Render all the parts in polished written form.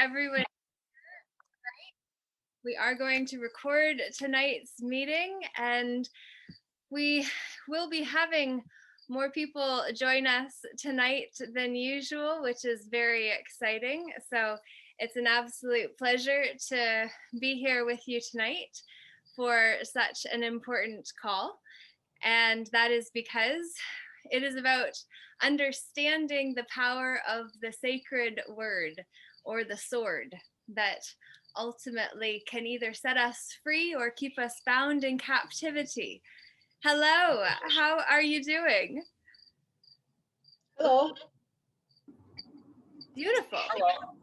everyone. We are going to record tonight's meeting, and we will be having more people join us tonight than usual, which is very exciting. So it's an absolute pleasure to be here with you tonight for such an important call. And that is because it is about understanding the power of the sacred word, or the sword, that ultimately can either set us free or keep us bound in captivity. Hello, how are you doing? Hello. Beautiful. Hello.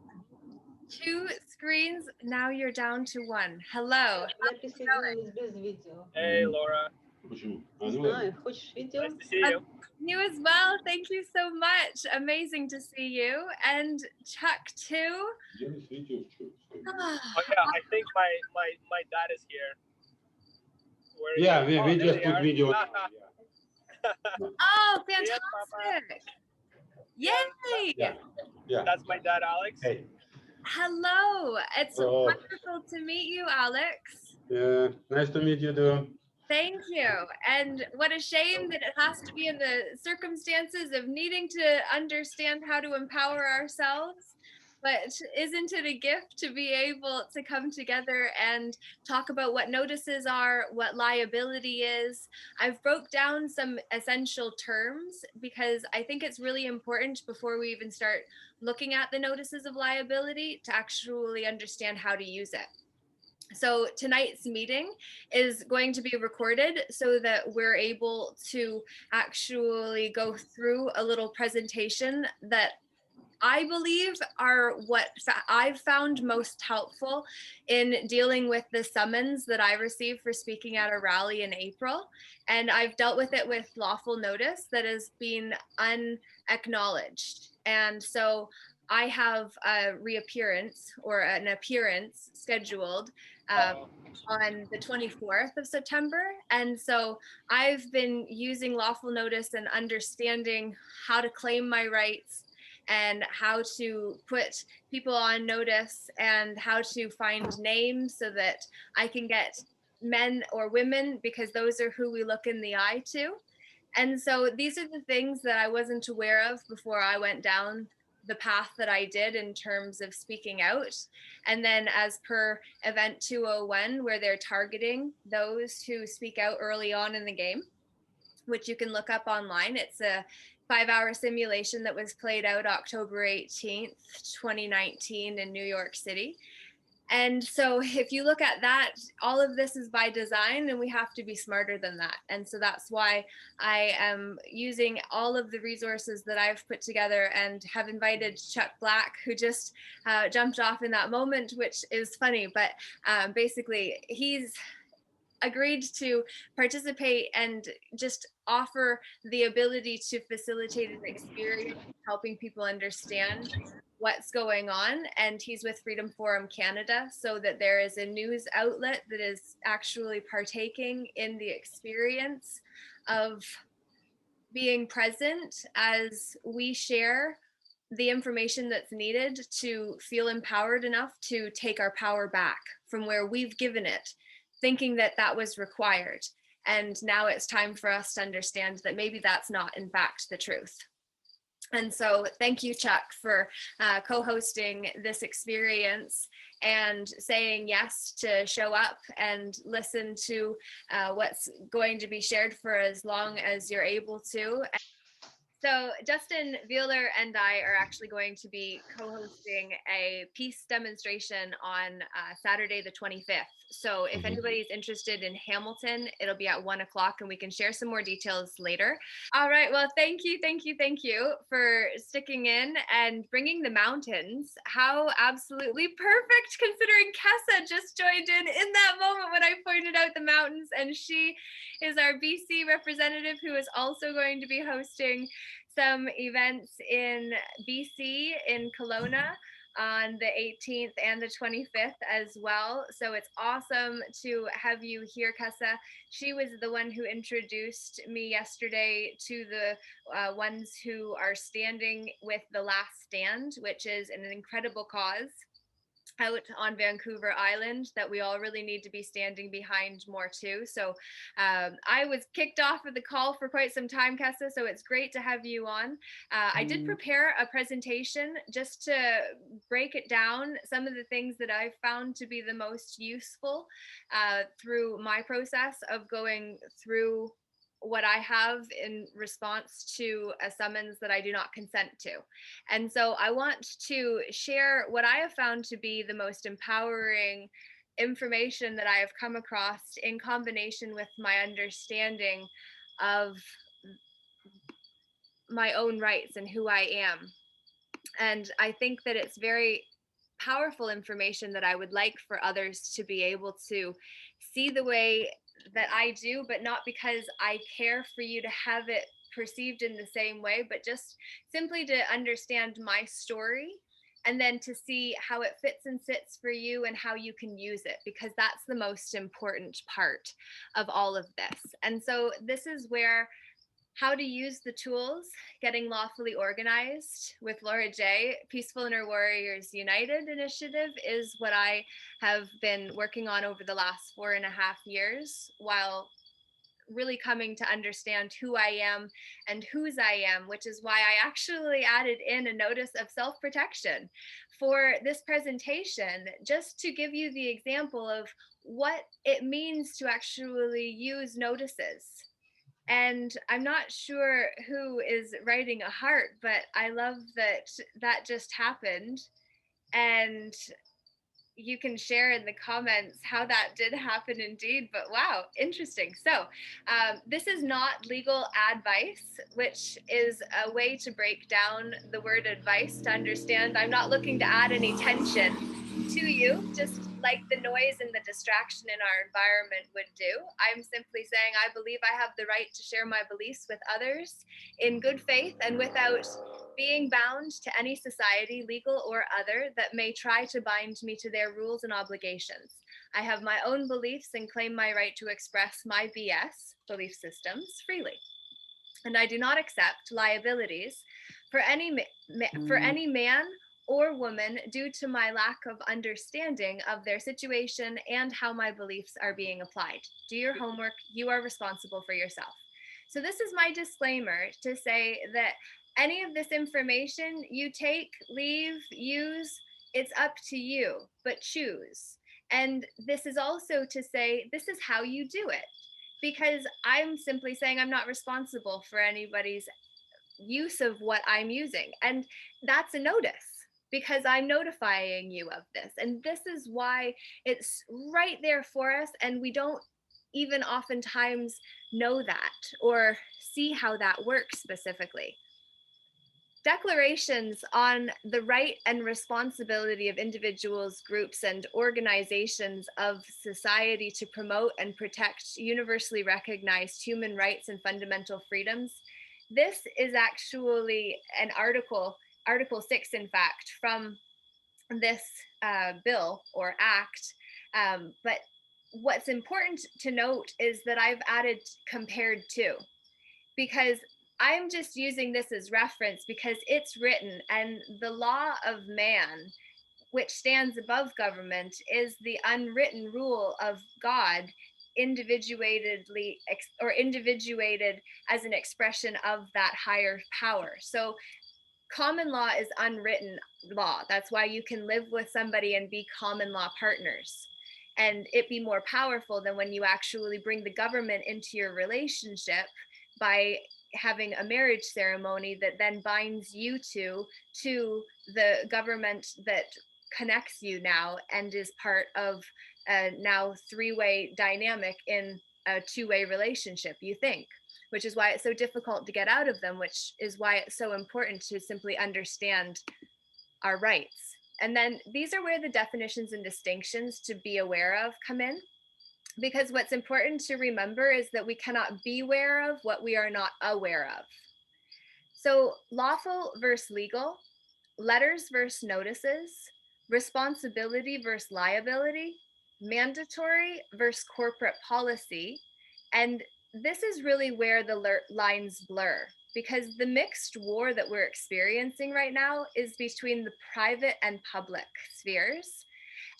2 screens, now you're down to 1. Hello. Я присоединилась без видео. Hey, Laura. Не знаю, хочешь видео? Nice to see you. You as well. Thank you so much. Amazing to see you. And Chuck too. Oh yeah, I think my dad is here. Where is Yeah, he? we There just they put are. video. Oh, Yes, fantastic. Yay. Yeah. That's my dad, Alex. Hey. Hello. It's Hello. wonderful to meet you, Alex. Yeah, nice to meet you too. Thank you. And what a shame that it has to be in the circumstances of needing to understand how to empower ourselves. But isn't it a gift to be able to come together and talk about what notices are, what liability is? I've broke down some essential terms because I think it's really important before we even start looking at the notices of liability to actually understand how to use it. So tonight's meeting is going to be recorded so that we're able to actually go through a little presentation that I believe are what I've found most helpful in dealing with the summons that I received for speaking at a rally in April. And I've dealt with it with lawful notice that has been unacknowledged. And so I have a reappearance or an appearance scheduled on the 24th of September. And so I've been using lawful notice and understanding how to claim my rights and how to put people on notice and how to find names so that I can get men or women, because those are who we look in the eye to. And so these are the things that I wasn't aware of before I went down the path that I did in terms of speaking out. And then as per event 201, where they're targeting those who speak out early on in the game, which you can look up online. It's a 5-hour simulation that was played out October 18th, 2019 in New York City. And so if you look at that, all of this is by design, and we have to be smarter than that. And so that's why I am using all of the resources that I've put together and have invited Chuck Black, who just jumped off in that moment, which is funny, but basically he's agreed to participate and just offer the ability to facilitate an experience helping people understand what's going on. And he's with Freedom Forum Canada, so that there is a news outlet that is actually partaking in the experience of being present as we share the information that's needed to feel empowered enough to take our power back from where we've given it, thinking that that was required. And now it's time for us to understand that maybe that's not in fact the truth. And so thank you, Chuck, for co-hosting this experience and saying yes to show up and listen to what's going to be shared for as long as you're able to. So Justin Wheeler and I are actually going to be co-hosting a peace demonstration on Saturday the 25th. So if anybody's interested in Hamilton, it'll be at 1 o'clock, and we can share some more details later. All right, well, thank you for sticking in and bringing the mountains. How absolutely perfect, considering Kessa just joined in that moment when I pointed out the mountains, and she is our BC representative who is also going to be hosting some events in BC, in Kelowna, on the 18th and the 25th as well. So it's awesome to have you here, Kessa. She was the one who introduced me yesterday to the ones who are standing with The Last Stand, which is an incredible cause. out on Vancouver Island that we all really need to be standing behind more too. So I was kicked off of the call for quite some time, Kessa, so it's great to have you on. I did prepare a presentation just to break it down, some of the things that I've found to be the most useful through my process of going through what I have in response to a summons that I do not consent to. And so I want to share what I have found to be the most empowering information that I have come across in combination with my understanding of my own rights and who I am. And I think that it's very powerful information that I would like for others to be able to see the way that I do, but not because I care for you to have it perceived in the same way, but just simply to understand my story and then to see how it fits and sits for you and how you can use it, because that's the most important part of all of this. And so this is where how to use the tools, getting lawfully organized with Laura J. Peaceful Inner Warriors United initiative is what I have been working on over the last 4.5 years, while really coming to understand who I am and whose I am, which is why I actually added in a notice of self-protection for this presentation, just to give you the example of what it means to actually use notices. And I'm not sure who is writing a heart, but I love that that just happened. And you can share in the comments how that did happen indeed. But wow, interesting. So this is not legal advice, which is a way to break down the word advice to understand I'm not looking to add any tension to you, just like the noise and the distraction in our environment would do. I'm simply saying I believe I have the right to share my beliefs with others in good faith and without being bound to any society, legal or other, that may try to bind me to their rules and obligations. I have my own beliefs and claim my right to express my BS, belief systems, freely. And I do not accept liabilities for any man or woman due to my lack of understanding of their situation and how my beliefs are being applied. Do your homework. You are responsible for yourself. So this is my disclaimer to say that any of this information you take, leave, use, it's up to you, but choose. And this is also to say, this is how you do it, because I'm simply saying I'm not responsible for anybody's use of what I'm using. And that's a notice, because I'm notifying you of this. And this is why it's right there for us. And we don't even oftentimes know that or see how that works specifically. Declarations on the right and responsibility of individuals, groups, and organizations of society to promote and protect universally recognized human rights and fundamental freedoms. This is actually an Article 6, in fact, from this bill or act. But what's important to note is that I've added compared to, because I'm just using this as reference because it's written, and the law of man, which stands above government, is the unwritten rule of God, individuated as an expression of that higher power. So common law is unwritten law. That's why you can live with somebody and be common law partners, and it be more powerful than when you actually bring the government into your relationship by having a marriage ceremony that then binds you to the government that connects you now and is part of a now three-way dynamic in a two-way relationship, you think, which is why it's so difficult to get out of them, which is why it's so important to simply understand our rights. And then these are where the definitions and distinctions to be aware of come in. Because what's important to remember is that we cannot be aware of what we are not aware of. So lawful versus legal, letters versus notices, responsibility versus liability, mandatory versus corporate policy. And this is really where the lines blur, because the mixed war that we're experiencing right now is between the private and public spheres.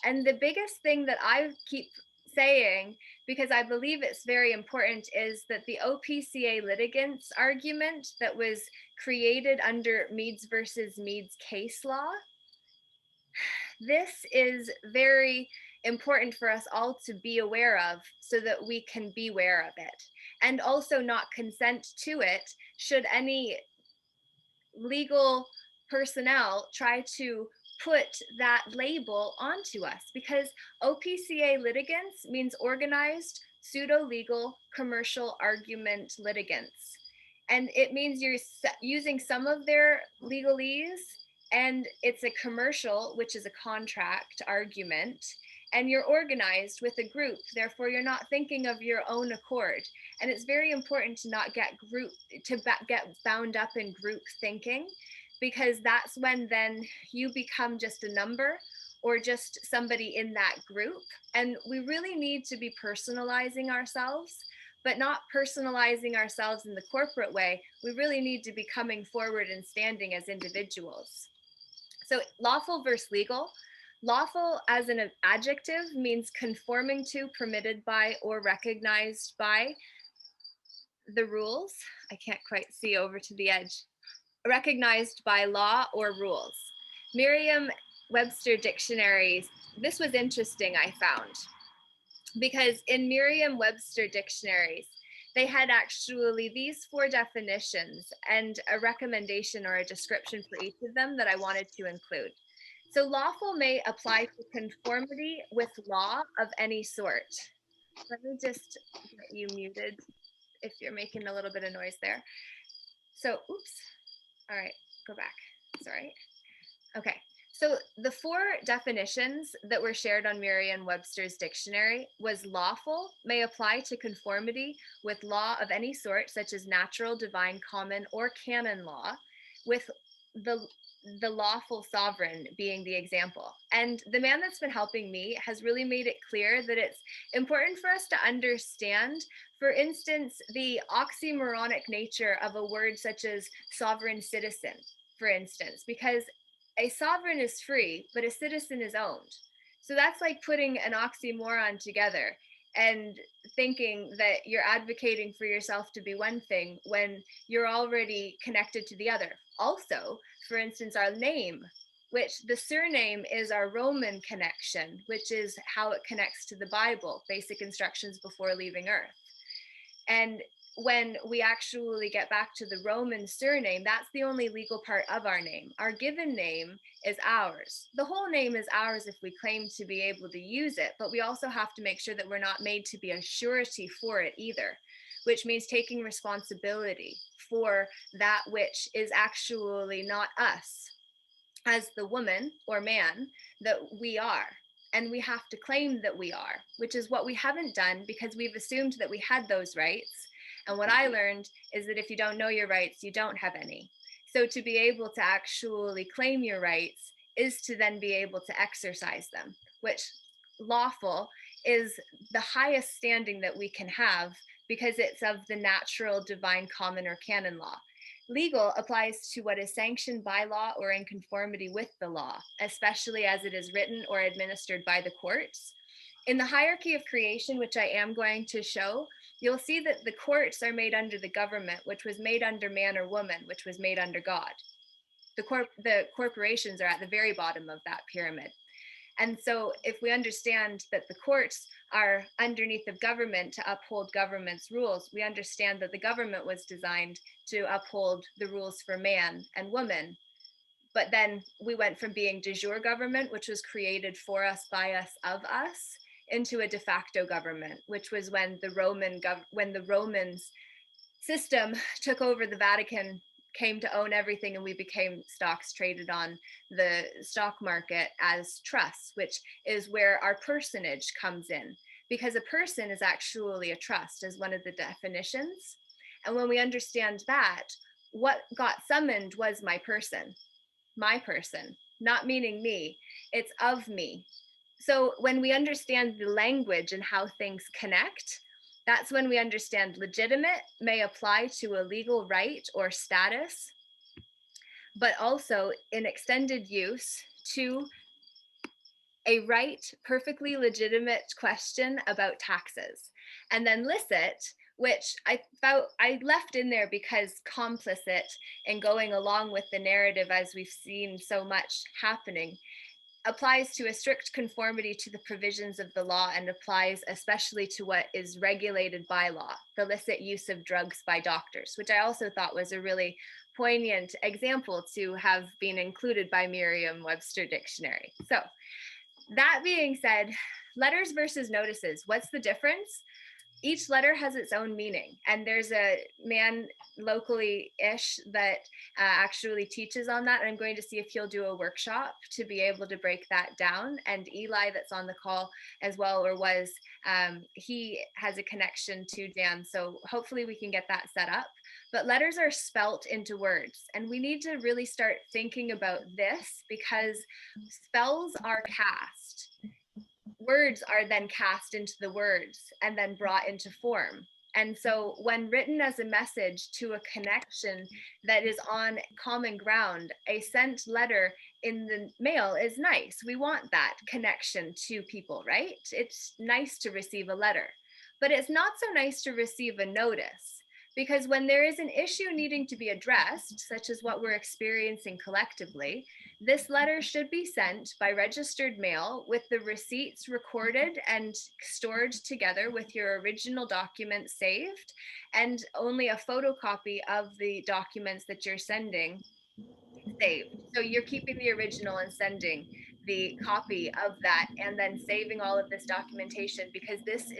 And the biggest thing that I keep saying, because I believe it's very important, is that the OPCA litigants argument that was created under Meads versus Meads case law, this is very important for us all to be aware of so that we can be aware of it and also not consent to it should any legal personnel try to put that label onto us, because OPCA litigants means organized pseudo-legal commercial argument litigants. And it means you're using some of their legalese, and it's a commercial, which is a contract argument, and you're organized with a group. Therefore, you're not thinking of your own accord. And it's very important to not get get bound up in group thinking, because that's when then you become just a number or just somebody in that group. And we really need to be personalizing ourselves, but not personalizing ourselves in the corporate way. We really need to be coming forward and standing as individuals. So lawful versus legal. Lawful as an adjective means conforming to, permitted by, or recognized by the rules. I can't quite see over to the edge. Recognized by law or rules. Merriam-Webster dictionaries, this was interesting, I found, because in Merriam-Webster dictionaries, they had actually these 4 definitions and a recommendation or a description for each of them that I wanted to include. So lawful may apply to conformity with law of any sort. Let me just get you muted if you're making a little bit of noise there. So, oops. All right, go back. Sorry. Okay. So the 4 definitions that were shared on Merriam-Webster's dictionary was lawful may apply to conformity with law of any sort, such as natural, divine, common, or canon law, with the lawful sovereign being the example. And the man that's been helping me has really made it clear that it's important for us to understand, for instance, the oxymoronic nature of a word such as sovereign citizen, for instance, because a sovereign is free, but a citizen is owned. So that's like putting an oxymoron together and thinking that you're advocating for yourself to be one thing when you're already connected to the other. Also, for instance, our name, which the surname is our Roman connection, which is how it connects to the Bible, basic instructions before leaving Earth. And when we actually get back to the Roman surname, that's the only legal part of our name. Our given name is ours. The whole name is ours if we claim to be able to use it, but we also have to make sure that we're not made to be a surety for it either, which means taking responsibility for that which is actually not us as the woman or man that we are. And we have to claim that we are, which is what we haven't done because we've assumed that we had those rights. And what I learned is that if you don't know your rights, you don't have any. So to be able to actually claim your rights is to then be able to exercise them, which lawful is the highest standing that we can have because it's of the natural, divine, common, or canon law. Legal applies to what is sanctioned by law or in conformity with the law, especially as it is written or administered by the courts. In the hierarchy of creation, which I am going to show, you'll see that the courts are made under the government, which was made under man or woman, which was made under God. The corporations are at the very bottom of that pyramid. And so if we understand that the courts are underneath of government to uphold government's rules, we understand that the government was designed to uphold the rules for man and woman. But then we went from being de jure government, which was created for us, by us, of us, into a de facto government, which was when the Romans system took over the Vatican, came to own everything, and we became stocks traded on the stock market as trusts, which is where our personage comes in, because a person is actually a trust as one of the definitions. And when we understand that, what got summoned was my person, not meaning me, it's of me. So when we understand the language and how things connect, that's when we understand legitimate may apply to a legal right or status, but also in extended use to a right, perfectly legitimate question about taxes. And then licit, which I left in there because complicit in going along with the narrative as we've seen so much happening, applies to a strict conformity to the provisions of the law and applies especially to what is regulated by law, the licit use of drugs by doctors, which I also thought was a really poignant example to have been included by Merriam-Webster Dictionary. So that being said, letters versus notices, what's the difference? Each letter has its own meaning, and there's a man locally-ish that actually teaches on that, and I'm going to see if he'll do a workshop to be able to break that down. And Eli, that's on the call as well, or was, he has a connection to Dan, so hopefully we can get that set up. But letters are spelt into words, and we need to really start thinking about this because spells are cast. Words are then cast into the words and then brought into form. And so when written as a message to a connection that is on common ground, a sent letter in the mail is nice. We want that connection to people, right? It's nice to receive a letter, but it's not so nice to receive a notice. Because when there is an issue needing to be addressed, such as what we're experiencing collectively, this letter should be sent by registered mail with the receipts recorded and stored together with your original document saved, and only a photocopy of the documents that you're sending saved. So you're keeping the original and sending the copy of that, and then saving all of this documentation, because this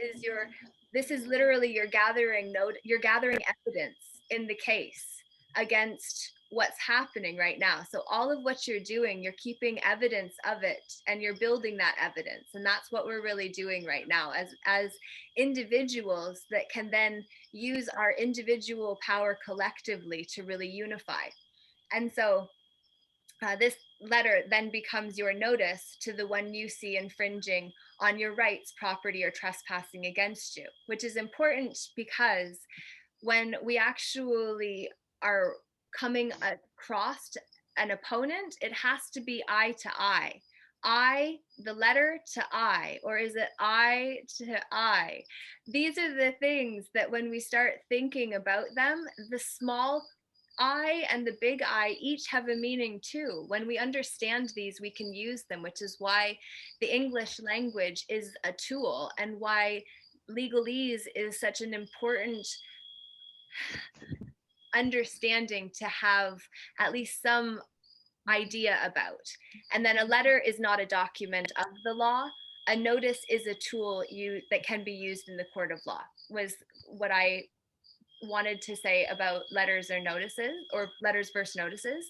is literally you're gathering evidence in the case against what's happening right now. So all of what you're doing, you're keeping evidence of it and you're building that evidence. And that's what we're really doing right now as individuals that can then use our individual power collectively to really unify. And so this letter then becomes your notice to the one you see infringing on your rights, property, or trespassing against you, which is important because when we actually are coming across an opponent, it has to be eye to eye. I, the letter to I, or is it I to I? These are the things that when we start thinking about them, the small I and the big I each have a meaning too. When we understand these, we can use them, which is why the English language is a tool and why legalese is such an important understanding to have at least some idea about. And then a letter is not a document of the law. A notice is a tool that can be used in the court of law, was what I wanted to say about letters or notices, or letters versus notices.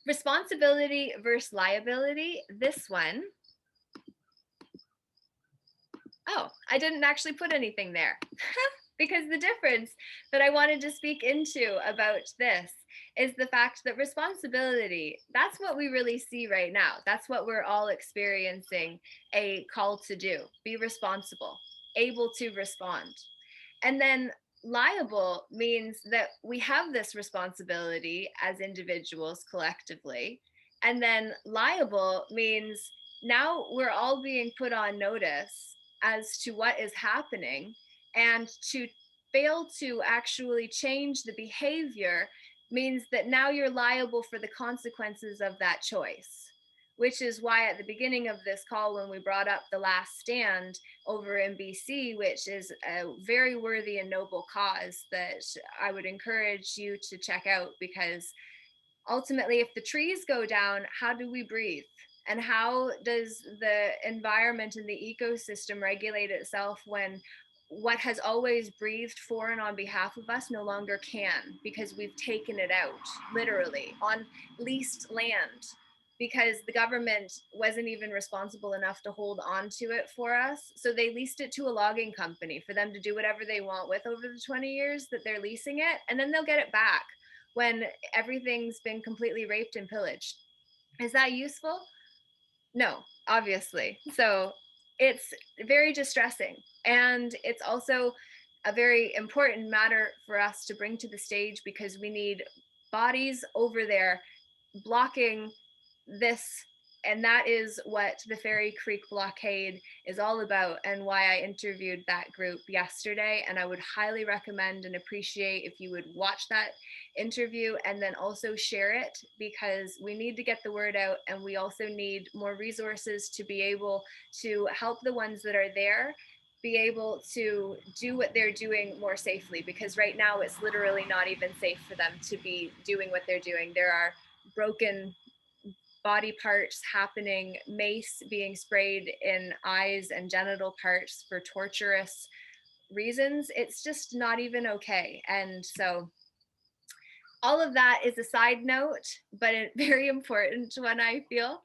Responsibility versus liability, this one. Oh, I didn't actually put anything there. Because the difference that I wanted to speak into about this is the fact that responsibility, that's what we really see right now. That's what we're all experiencing a call to do. Be responsible, able to respond. And then liable means that we have this responsibility as individuals collectively. And then liable means now we're all being put on notice as to what is happening, and to fail to actually change the behavior means that now you're liable for the consequences of that choice, which is why at the beginning of this call, when we brought up the last stand over in BC, which is a very worthy and noble cause that I would encourage you to check out, because ultimately, if the trees go down, how do we breathe? And how does the environment and the ecosystem regulate itself when what has always breathed for and on behalf of us no longer can, because we've taken it out, literally, on leased land, because the government wasn't even responsible enough to hold on to it for us. So they leased it to a logging company for them to do whatever they want with over the 20 years that they're leasing it, and then they'll get it back when everything's been completely raped and pillaged. Is that useful? No, obviously. So it's very distressing. And it's also a very important matter for us to bring to the stage, because we need bodies over there blocking this And that is what the Ferry Creek blockade is all about, and why I interviewed that group yesterday. And I would highly recommend and appreciate if you would watch that interview and then also share it, because we need to get the word out, and we also need more resources to be able to help the ones that are there be able to do what they're doing more safely, because right now it's literally not even safe for them to be doing what they're doing. There are broken body parts happening, mace being sprayed in eyes and genital parts for torturous reasons. It's just not even okay. And so all of that is a side note, but a very important one, I feel.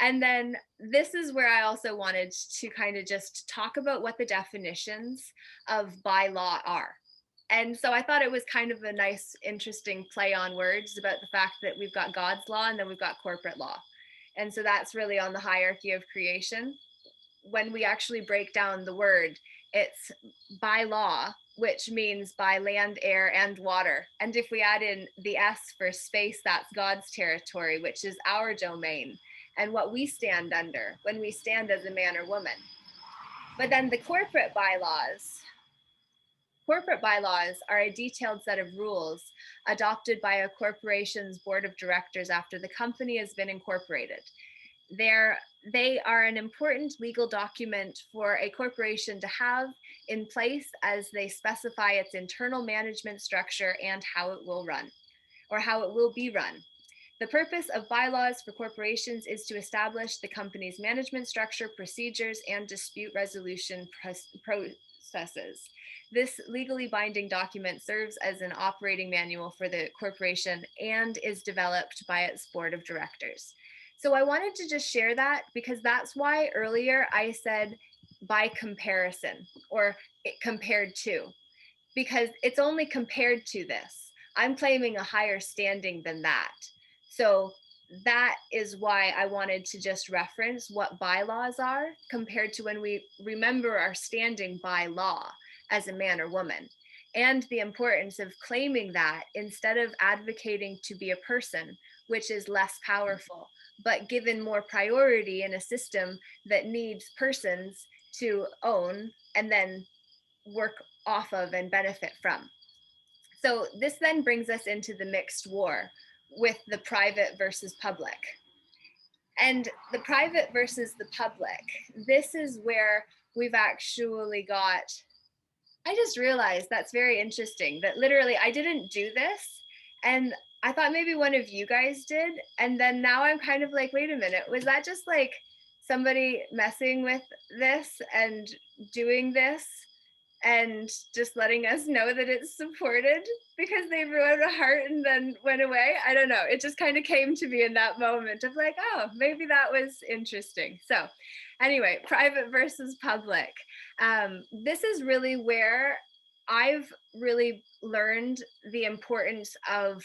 And then this is where I also wanted to kind of just talk about what the definitions of by law are. And so I thought it was kind of a nice, interesting play on words about the fact that we've got God's law and then we've got corporate law. And so that's really on the hierarchy of creation. When we actually break down the word, it's by law, which means by land, air, and water. And if we add in the S for space, that's God's territory, which is our domain and what we stand under when we stand as a man or woman. But then the corporate bylaws are a detailed set of rules adopted by a corporation's board of directors after the company has been incorporated. They are an important legal document for a corporation to have in place as they specify its internal management structure and how it will run, or how it will be run. The purpose of bylaws for corporations is to establish the company's management structure, procedures, and dispute resolution processes. This legally binding document serves as an operating manual for the corporation and is developed by its board of directors. So I wanted to just share that, because that's why earlier I said by comparison, or compared to, because it's only compared to this. I'm claiming a higher standing than that. So that is why I wanted to just reference what bylaws are compared to when we remember our standing by law as a man or woman, and the importance of claiming that instead of advocating to be a person, which is less powerful, but given more priority in a system that needs persons to own and then work off of and benefit from. So this then brings us into the mixed war with the private versus public. And the private versus the public, this is where we've actually got, I just realized that's very interesting that literally I didn't do this, and I thought maybe one of you guys did. And then now I'm kind of like, wait a minute, was that just like somebody messing with this and doing this and just letting us know that it's supported because they wrote a heart and then went away? I don't know. It just kind of came to me in that moment of like, oh, maybe that was interesting. So anyway, private versus public. This is really where I've really learned the importance of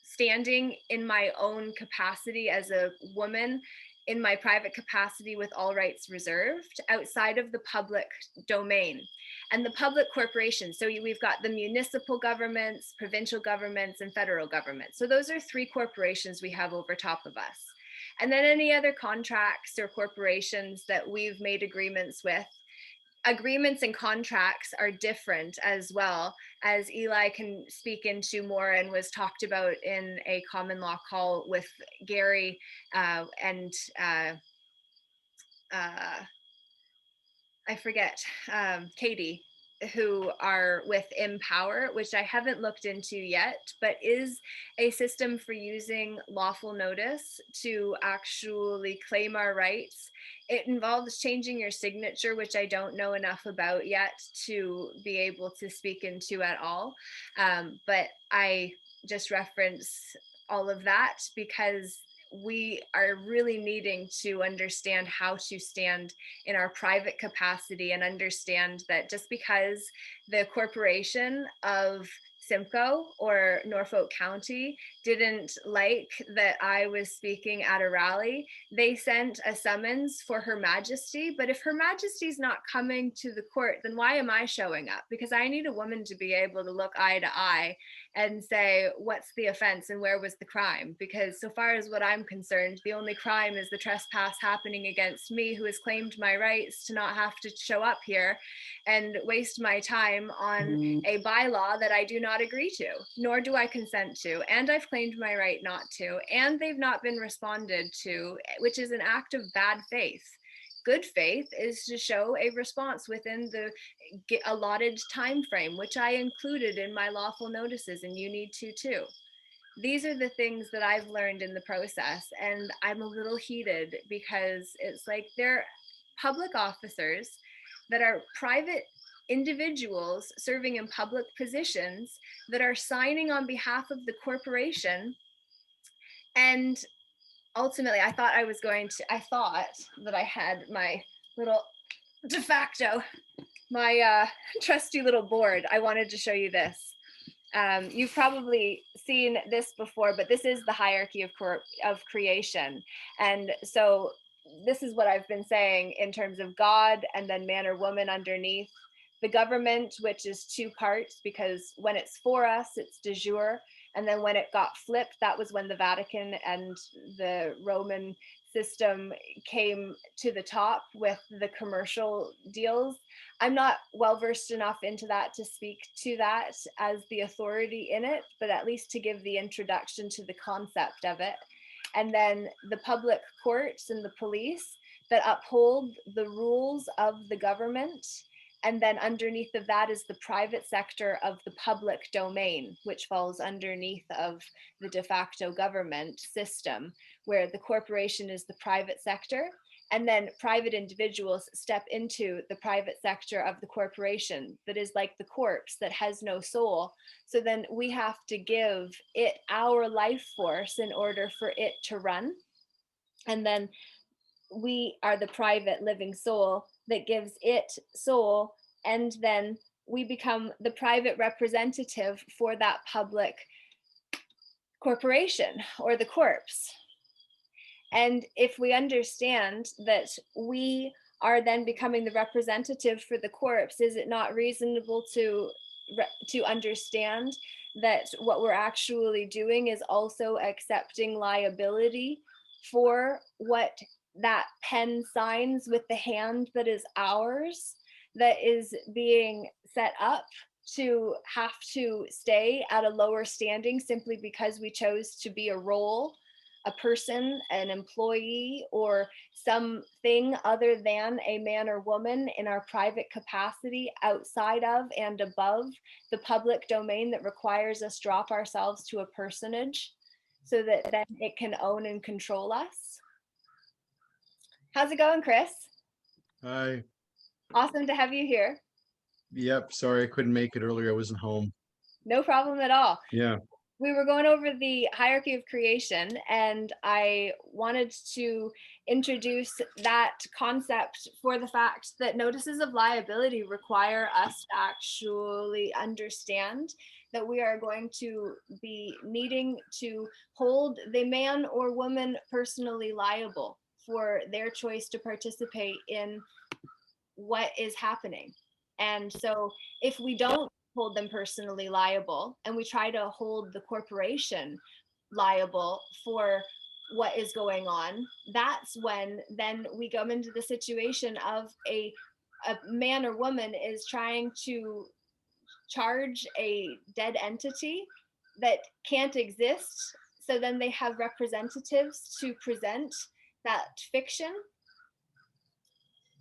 standing in my own capacity as a woman, in my private capacity with all rights reserved, outside of the public domain and the public corporations. So we've got the municipal governments, provincial governments, and federal governments. So those are three corporations we have over top of us. And then any other contracts or corporations that we've made agreements with. Agreements and contracts are different as well, as Eli can speak into more and was talked about in a common law call with Gary and I forget, Katie, who are with Empower, which I haven't looked into yet, but is a system for using lawful notice to actually claim our rights. It involves changing your signature, which I don't know enough about yet to be able to speak into at all. But I just reference all of that because we are really needing to understand how to stand in our private capacity and understand that just because the corporation of Simcoe or Norfolk County didn't like that I was speaking at a rally, they sent a summons for Her Majesty. But if Her Majesty's not coming to the court, then why am I showing up? Because I need a woman to be able to look eye to eye and say, what's the offense and where was the crime? Because so far as what I'm concerned, the only crime is the trespass happening against me, who has claimed my rights to not have to show up here and waste my time on a bylaw that I do not agree to, nor do I consent to. And I've claimed my right not to, and they've not been responded to, which is an act of bad faith. Good faith is to show a response within the allotted time frame, which I included in my lawful notices, and you need to too. These are the things that I've learned in the process, and I'm a little heated because it's like they're public officers that are private individuals serving in public positions that are signing on behalf of the corporation. And ultimately, I thought that I had my little de facto, my trusty little board. I wanted to show you this. You've probably seen this before, but this is the hierarchy of creation. And so this is what I've been saying in terms of God and then man or woman underneath. The government, which is two parts, because when it's for us, it's de jure. And then when it got flipped, that was when the Vatican and the Roman system came to the top with the commercial deals. I'm not well versed enough into that to speak to that as the authority in it, but at least to give the introduction to the concept of it. And then the public courts and the police that uphold the rules of the government. And then underneath of that is the private sector of the public domain, which falls underneath of the de facto government system, where the corporation is the private sector. And then private individuals step into the private sector of the corporation that is like the corpse that has no soul. So then we have to give it our life force in order for it to run. And then we are the private living soul that gives it soul, and then we become the private representative for that public corporation or the corpse. And if we understand that we are then becoming the representative for the corpse, is it not reasonable to understand that what we're actually doing is also accepting liability for what that pen signs with the hand that is ours, that is being set up to have to stay at a lower standing simply because we chose to be a role, a person, an employee, or something other than a man or woman in our private capacity outside of and above the public domain that requires us drop ourselves to a personage so that then it can own and control us. How's it going, Chris? Hi. Awesome to have you here. Yep. Sorry, I couldn't make it earlier. I wasn't home. No problem at all. Yeah. We were going over the hierarchy of creation, and I wanted to introduce that concept for the fact that notices of liability require us to actually understand that we are going to be needing to hold the man or woman personally liable for their choice to participate in what is happening. And so if we don't hold them personally liable and we try to hold the corporation liable for what is going on, that's when then we come into the situation of a man or woman is trying to charge a dead entity that can't exist. So then they have representatives to present that fiction.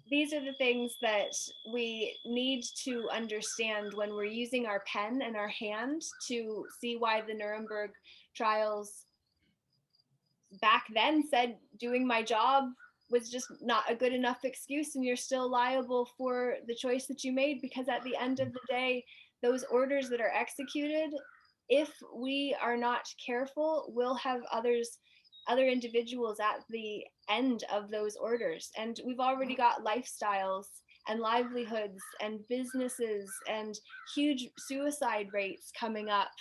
These are the things that we need to understand when we're using our pen and our hand to see why the Nuremberg trials back then said doing my job was just not a good enough excuse and you're still liable for the choice that you made, because at the end of the day, those orders that are executed, if we are not careful, will have other individuals at the end of those orders. And we've already got lifestyles and livelihoods and businesses and huge suicide rates coming up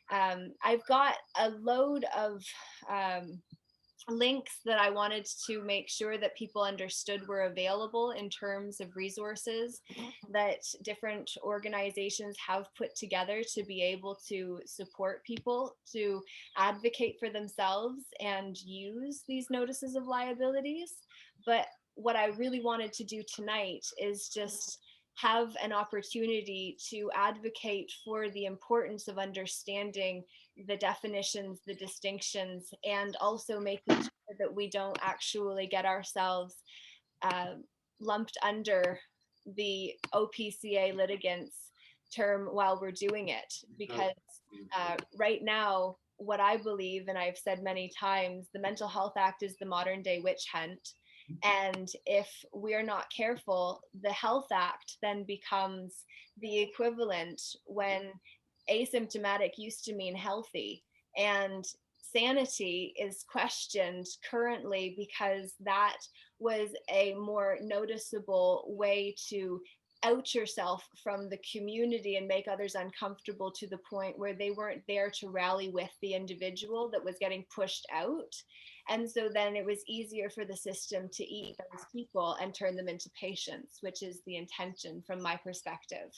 I've got a load of links that I wanted to make sure that people understood were available in terms of resources that different organizations have put together to be able to support people to advocate for themselves and use these notices of liabilities. But what I really wanted to do tonight is just have an opportunity to advocate for the importance of understanding the definitions, the distinctions, and also making sure that we don't actually get ourselves lumped under the OPCA litigants term while we're doing it. Because right now, what I believe, and I've said many times, the Mental Health Act is the modern day witch hunt. And if we're not careful, the Health Act then becomes the equivalent when asymptomatic used to mean healthy. And sanity is questioned currently because that was a more noticeable way to out yourself from the community and make others uncomfortable to the point where they weren't there to rally with the individual that was getting pushed out. And so then it was easier for the system to eat those people and turn them into patients, which is the intention from my perspective.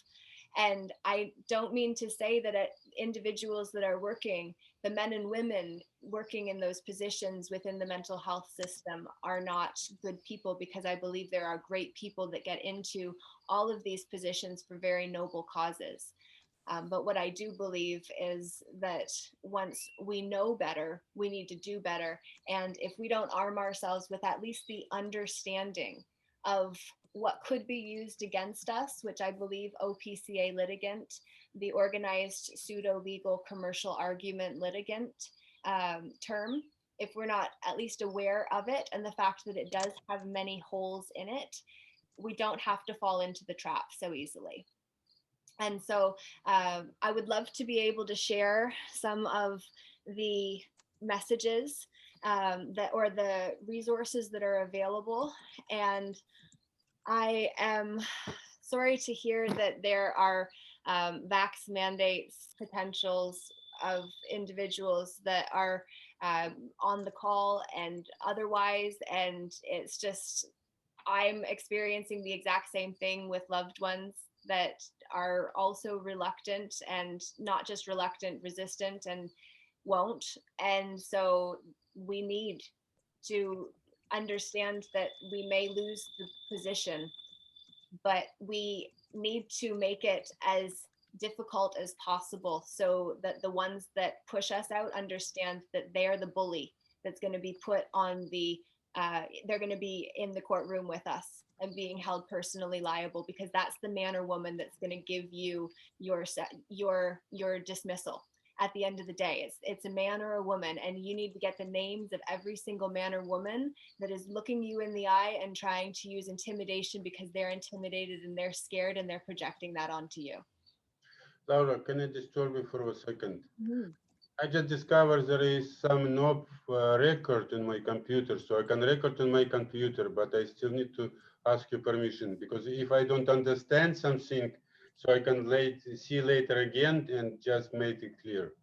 And I don't mean to say that individuals that are working, the men and women working in those positions within the mental health system are not good people, because I believe there are great people that get into all of these positions for very noble causes. But what I do believe is that once we know better, we need to do better. And if we don't arm ourselves with at least the understanding of what could be used against us, which I believe OPCA litigant, the organized pseudo-legal commercial argument litigant term, if we're not at least aware of it and the fact that it does have many holes in it, we don't have to fall into the trap so easily. And so I would love to be able to share some of the messages that or the resources that are available. And I am sorry to hear that there are vax mandates potentials of individuals that are on the call and otherwise. And it's just, I'm experiencing the exact same thing with loved ones that are also reluctant, and not just reluctant, resistant, and won't. And so we need to understand that we may lose the position, but we need to make it as difficult as possible so that the ones that push us out understand that they're the bully that's going to be put on the they're going to be in the courtroom with us and being held personally liable, because that's the man or woman that's going to give you your dismissal. At the end of the day, it's a man or a woman, and you need to get the names of every single man or woman that is looking you in the eye and trying to use intimidation because they're intimidated and they're scared and they're projecting that onto you. Laura, can I disturb you for a second? Mm-hmm. I just discovered there is some knob record in my computer, so I can record on my computer, but I still need to ask you permission, because if I don't understand something, so I can see later again and just make it clear.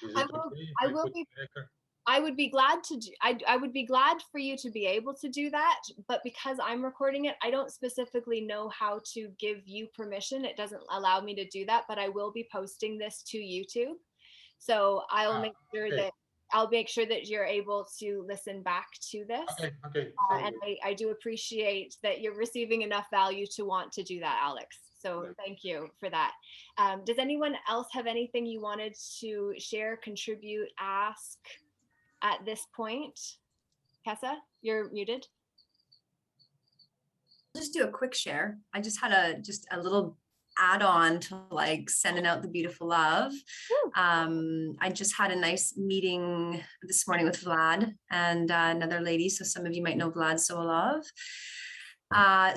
Is it okay if I put record? I would be glad to do, I would be glad for you to be able to do that, but because I'm recording it, I don't specifically know how to give you permission. It doesn't allow me to do that, but I will be posting this to YouTube. So I'll make sure that you're able to listen back to this. Okay. And I do appreciate that you're receiving enough value to want to do that, Alex. So thank you for that. Does anyone else have anything you wanted to share, contribute, ask at this point? Kessa, you're muted. I'll just do a quick share. I just had a little add-on to like sending out the beautiful love. I just had a nice meeting this morning with Vlad and another lady. So some of you might know Vlad Sokolov.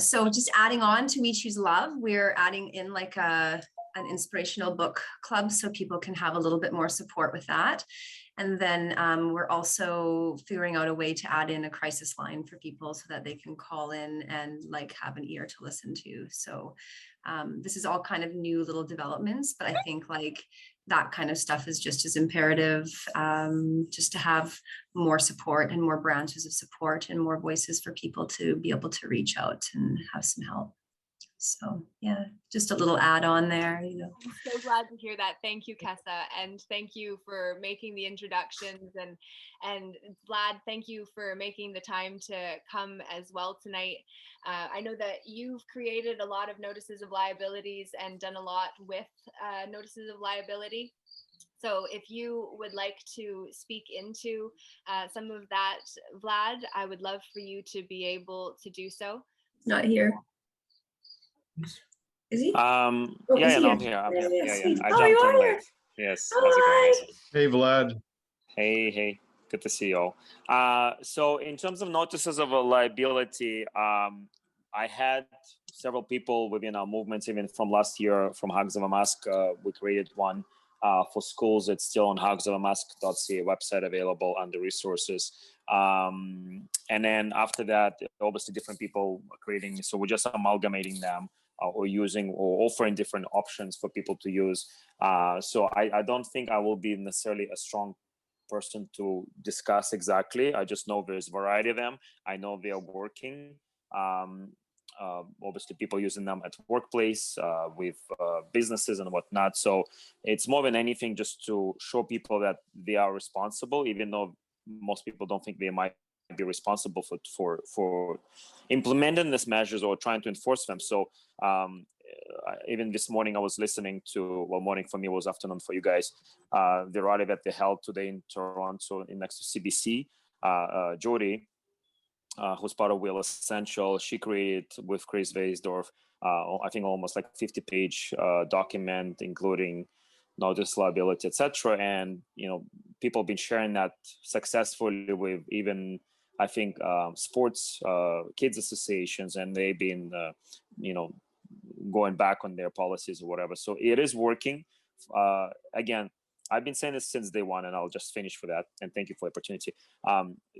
So just adding on to We Choose Love, we're adding in like an inspirational book club so people can have a little bit more support with that. And then we're also figuring out a way to add in a crisis line for people so that they can call in and like have an ear to listen to. So this is all kind of new little developments, but I think like that kind of stuff is just as imperative, just to have more support and more branches of support and more voices for people to be able to reach out and have some help. So yeah, just a little add on there, you know. I'm so glad to hear that. Thank you, Kessa, and thank you for making the introductions, and Vlad, thank you for making the time to come as well tonight. I know that you've created a lot of notices of liabilities and done a lot with notices of liability. So if you would like to speak into some of that, Vlad, I would love for you to be able to do so. Not here. Is he? Yeah, no, I'm here. I'm here. Yeah. I Oh, jumped you in are late. here. Yes. Oh, How's it going, hi. guys? Hey, Vlad. Hey. Good to see you all. So in terms of notices of a liability, I had several people within our movements, even from last year, from Hugs of a Mask. We created one for schools. It's still on hugsofamask.ca website, available under resources. And then after that, obviously different people are creating. So we're just amalgamating them. Or using or offering different options for people to use. So I don't think I will be necessarily a strong person to discuss exactly. I just know there's a variety of them. I know they are working. Obviously people using them at workplace, with businesses and whatnot. So it's more than anything just to show people that they are responsible, even though most people don't think they might be responsible for implementing these measures or trying to enforce them. So even this morning I was listening to, well, morning for me was afternoon for you guys, the rally that they held today in Toronto next to CBC. Jody, who's part of Will Essential, she created with Chris Weisdorf, I think almost like 50-page document, including notice, liability, etc. And people have been sharing that successfully with even, I think, sports kids associations, and they've been going back on their policies or whatever. So it is working. Again, I've been saying this since day one, and I'll just finish for that. And thank you for the opportunity.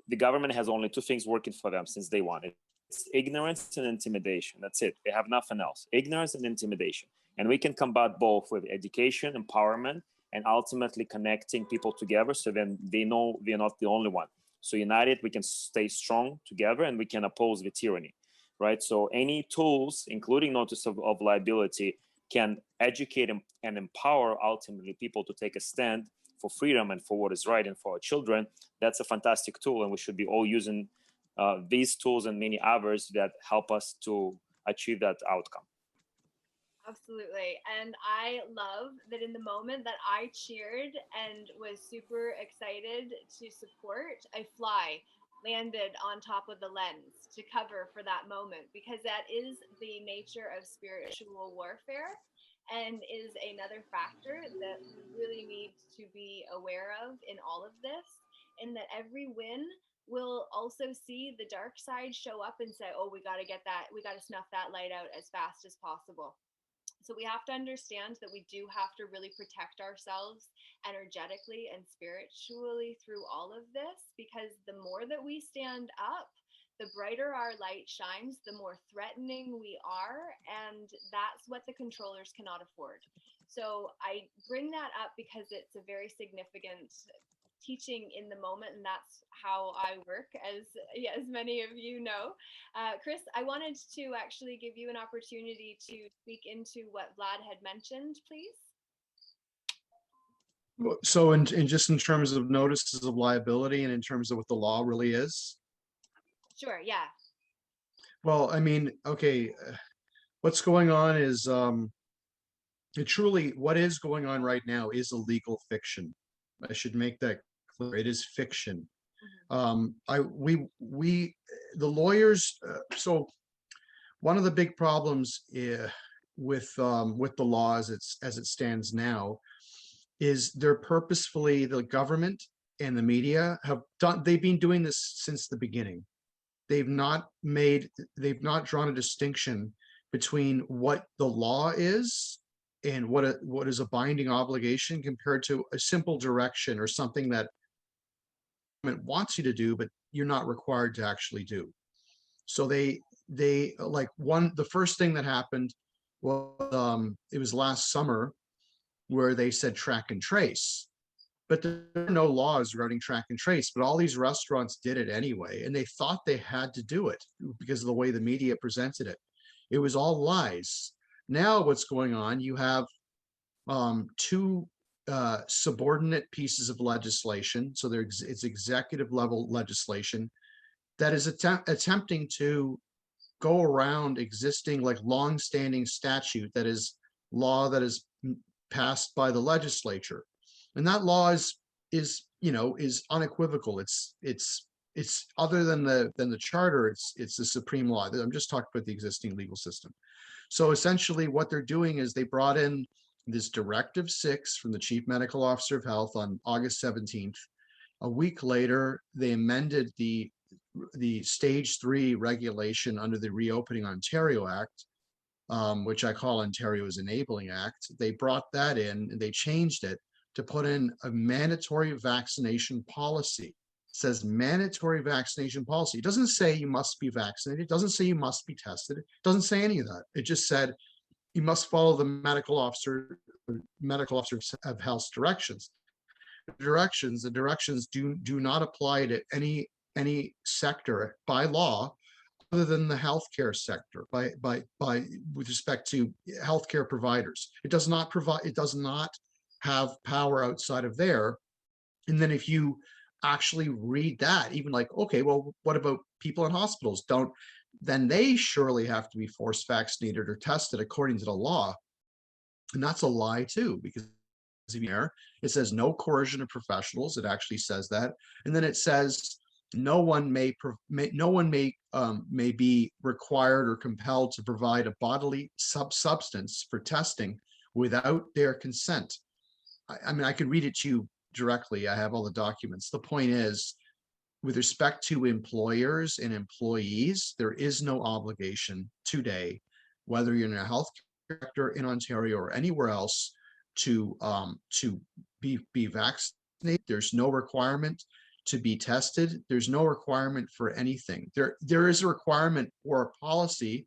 The government has only two things working for them since day one. It's ignorance and intimidation. That's it. They have nothing else. Ignorance and intimidation. And we can combat both with education, empowerment, and ultimately connecting people together so then they know they're not the only one. So united, we can stay strong together and we can oppose the tyranny, right? So any tools, including notice of liability, can educate and empower ultimately people to take a stand for freedom and for what is right and for our children. That's a fantastic tool, and we should be all using these tools and many others that help us to achieve that outcome. Absolutely. And I love that in the moment that I cheered and was super excited to support, a fly landed on top of the lens to cover for that moment, because that is the nature of spiritual warfare and is another factor that we really need to be aware of in all of this, in that every win will also see the dark side show up and say, oh, we got to snuff that light out as fast as possible. So we have to understand that we do have to really protect ourselves energetically and spiritually through all of this, because the more that we stand up, the brighter our light shines, the more threatening we are, and that's what the controllers cannot afford. So I bring that up because it's a very significant teaching in the moment, and that's how I work, as many of you know. Chris, I wanted to actually give you an opportunity to speak into what Vlad had mentioned, please. So in just in terms of notices of liability and in terms of what the law really is? Sure, yeah. Well, I mean, okay, what's going on is what is going on right now is a legal fiction. I should make that clear. It is fiction. The lawyers. So one of the big problems with the law as it stands now is the government and the media they've been doing this since the beginning. They've not drawn a distinction between what the law is and what is a binding obligation compared to a simple direction or something that government wants you to do, but you're not required to actually do. So the first thing that happened was it was last summer where they said track and trace. But there are no laws regarding track and trace, but all these restaurants did it anyway. And they thought they had to do it because of the way the media presented it. It was all lies. Now what's going on, you have two subordinate pieces of legislation. So it's executive level legislation that is attempting to go around existing like long-standing statute that is law that is passed by the legislature. And that law is unequivocal. It's other than the charter, it's the supreme law. I'm just talking about the existing legal system. So essentially what they're doing is they brought in this Directive 6 from the Chief Medical Officer of Health on August 17th. A week later, they amended the stage 3 regulation under the Reopening Ontario Act, which I call Ontario's Enabling Act. They brought that in and they changed it to put in a mandatory vaccination policy. It says mandatory vaccination policy. It doesn't say you must be vaccinated. It doesn't say you must be tested. It doesn't say any of that. It just said you must follow the medical officer of health's directions. The directions do not apply to any sector by law other than the healthcare sector with respect to healthcare providers. It does not have power outside of there. And then if you actually read that, even like, okay, well, what about people in hospitals? Then they surely have to be forced vaccinated or tested according to the law. And that's a lie too, because it says no coercion of professionals. It actually says that. And then it says no one may be required or compelled to provide a bodily substance for testing without their consent. I mean, I could read it to you directly. I have all the documents. The point is, with respect to employers and employees, there is no obligation today, whether you're in a health sector in Ontario or anywhere else, to be vaccinated. There's no requirement to be tested. There's no requirement for anything. There is a requirement for a policy,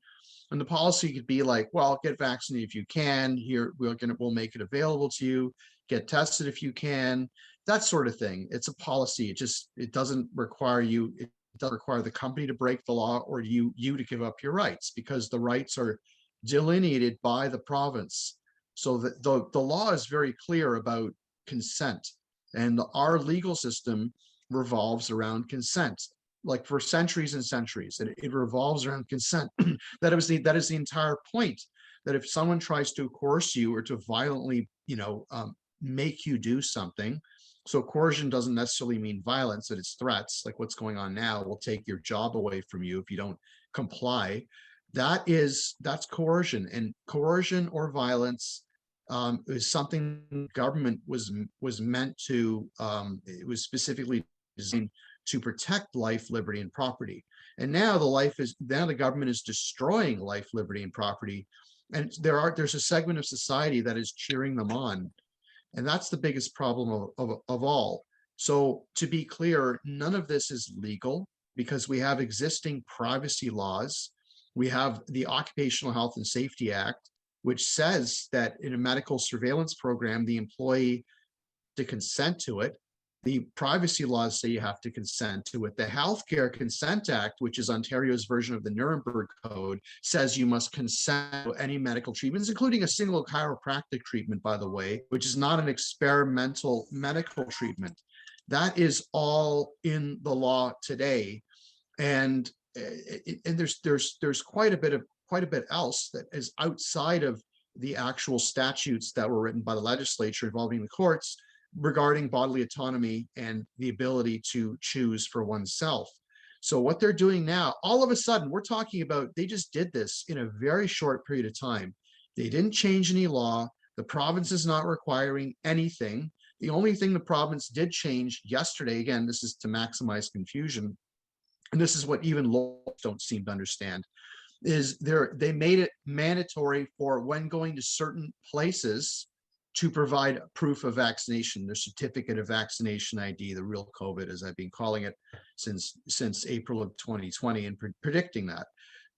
and the policy could be like, well, get vaccinated if you can. Here, we'll make it available to you. Get tested if you can. That sort of thing. It's a policy. It doesn't require you. It doesn't require the company to break the law or you to give up your rights, because the rights are delineated by the province. So the law is very clear about consent, and our legal system revolves around consent, like for centuries and centuries. It revolves around consent. That is the entire point. That if someone tries to coerce you or to violently, make you do something. So coercion doesn't necessarily mean violence, that it's threats, like what's going on now. We'll take your job away from you if you don't comply. That's coercion, and coercion or violence is something government was meant to. It was specifically designed to protect life, liberty, and property. And now the government is destroying life, liberty, and property, and there's a segment of society that is cheering them on, and that's the biggest problem of all. So to be clear, none of this is legal because we have existing privacy laws. We have the Occupational Health and Safety Act, which says that in a medical surveillance program, the employee to consent to it. The privacy laws say you have to consent to it. The Healthcare Consent Act, which is Ontario's version of the Nuremberg Code, says you must consent to any medical treatments, including a single chiropractic treatment, by the way, which is not an experimental medical treatment. That is all in the law today. And there's quite a bit else that is outside of the actual statutes that were written by the legislature involving the courts regarding bodily autonomy and the ability to choose for oneself. So what they're doing now, all of a sudden, we're talking about, they just did this in a very short period of time. They didn't change any law. The province is not requiring anything. The only thing the province did change yesterday, again, this is to maximize confusion, and this is what even lawyers don't seem to understand, is they made it mandatory for when going to certain places to provide proof of vaccination, their certificate of vaccination ID, the real COVID, as I've been calling it since April of 2020 and predicting that.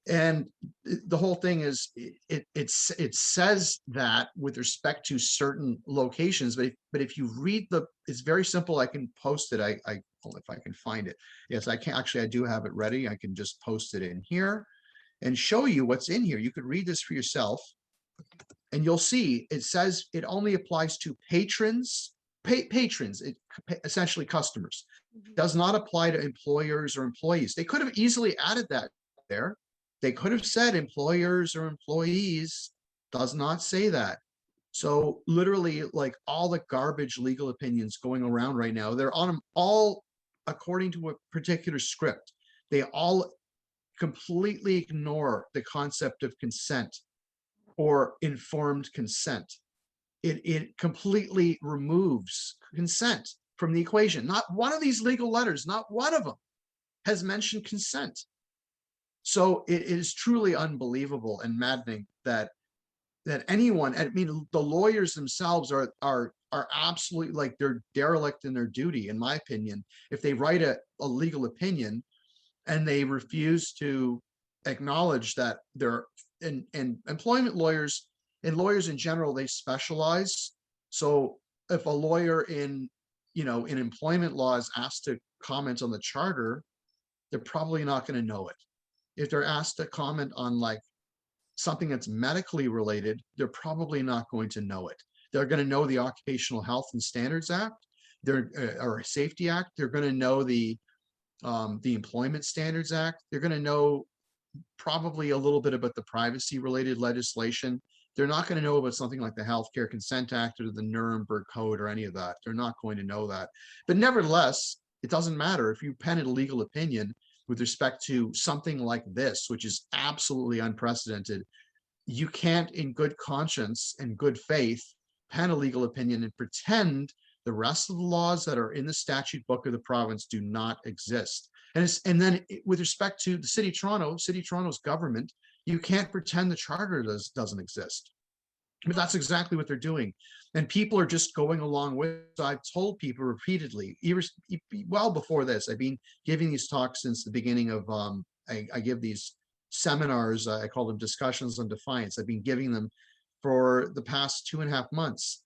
And the whole thing is, it says that with respect to certain locations, but if you read it's very simple. I can post it. Well, if I can find it. Yes, I can. Actually, I do have it ready. I can just post it in here and show you what's in here. You could read this for yourself, and you'll see it says it only applies to patrons, essentially customers. Does not apply to employers or employees. They could have easily added that there. They could have said employers or employees. Does not say that. So literally, like, all the garbage legal opinions going around right now, they're on them all according to a particular script. They all completely ignore the concept of consent or informed consent. It completely removes consent from the equation. Not one of these legal letters, not one of them has mentioned consent. So it is truly unbelievable and maddening that anyone, I mean, the lawyers themselves are absolutely, like, they're derelict in their duty, in my opinion, if they write a legal opinion and they refuse to acknowledge that they're and employment lawyers and lawyers in general, they specialize. So if a lawyer in employment law is asked to comment on the charter, they're probably not going to know it. If they're asked to comment on, like, something that's medically related, they're probably not going to know it. They're going to know the Occupational Health and Standards Act, or Safety Act. They're going to know the Employment Standards Act. They're going to know probably a little bit about the privacy related legislation. They're not going to know about something like the Healthcare Consent Act or the Nuremberg Code or any of that. They're not going to know that. But nevertheless, it doesn't matter if you pen a legal opinion with respect to something like this, which is absolutely unprecedented. You can't, in good conscience and good faith, pen a legal opinion and pretend the rest of the laws that are in the statute book of the province do not exist. And then with respect to the City of Toronto, City of Toronto's government, you can't pretend the charter doesn't exist. But that's exactly what they're doing. And people are just going along with it. So I've told people repeatedly, well before this, I've been giving these talks since the beginning of, I give these seminars, I call them discussions on defiance. I've been giving them for the past 2.5 months.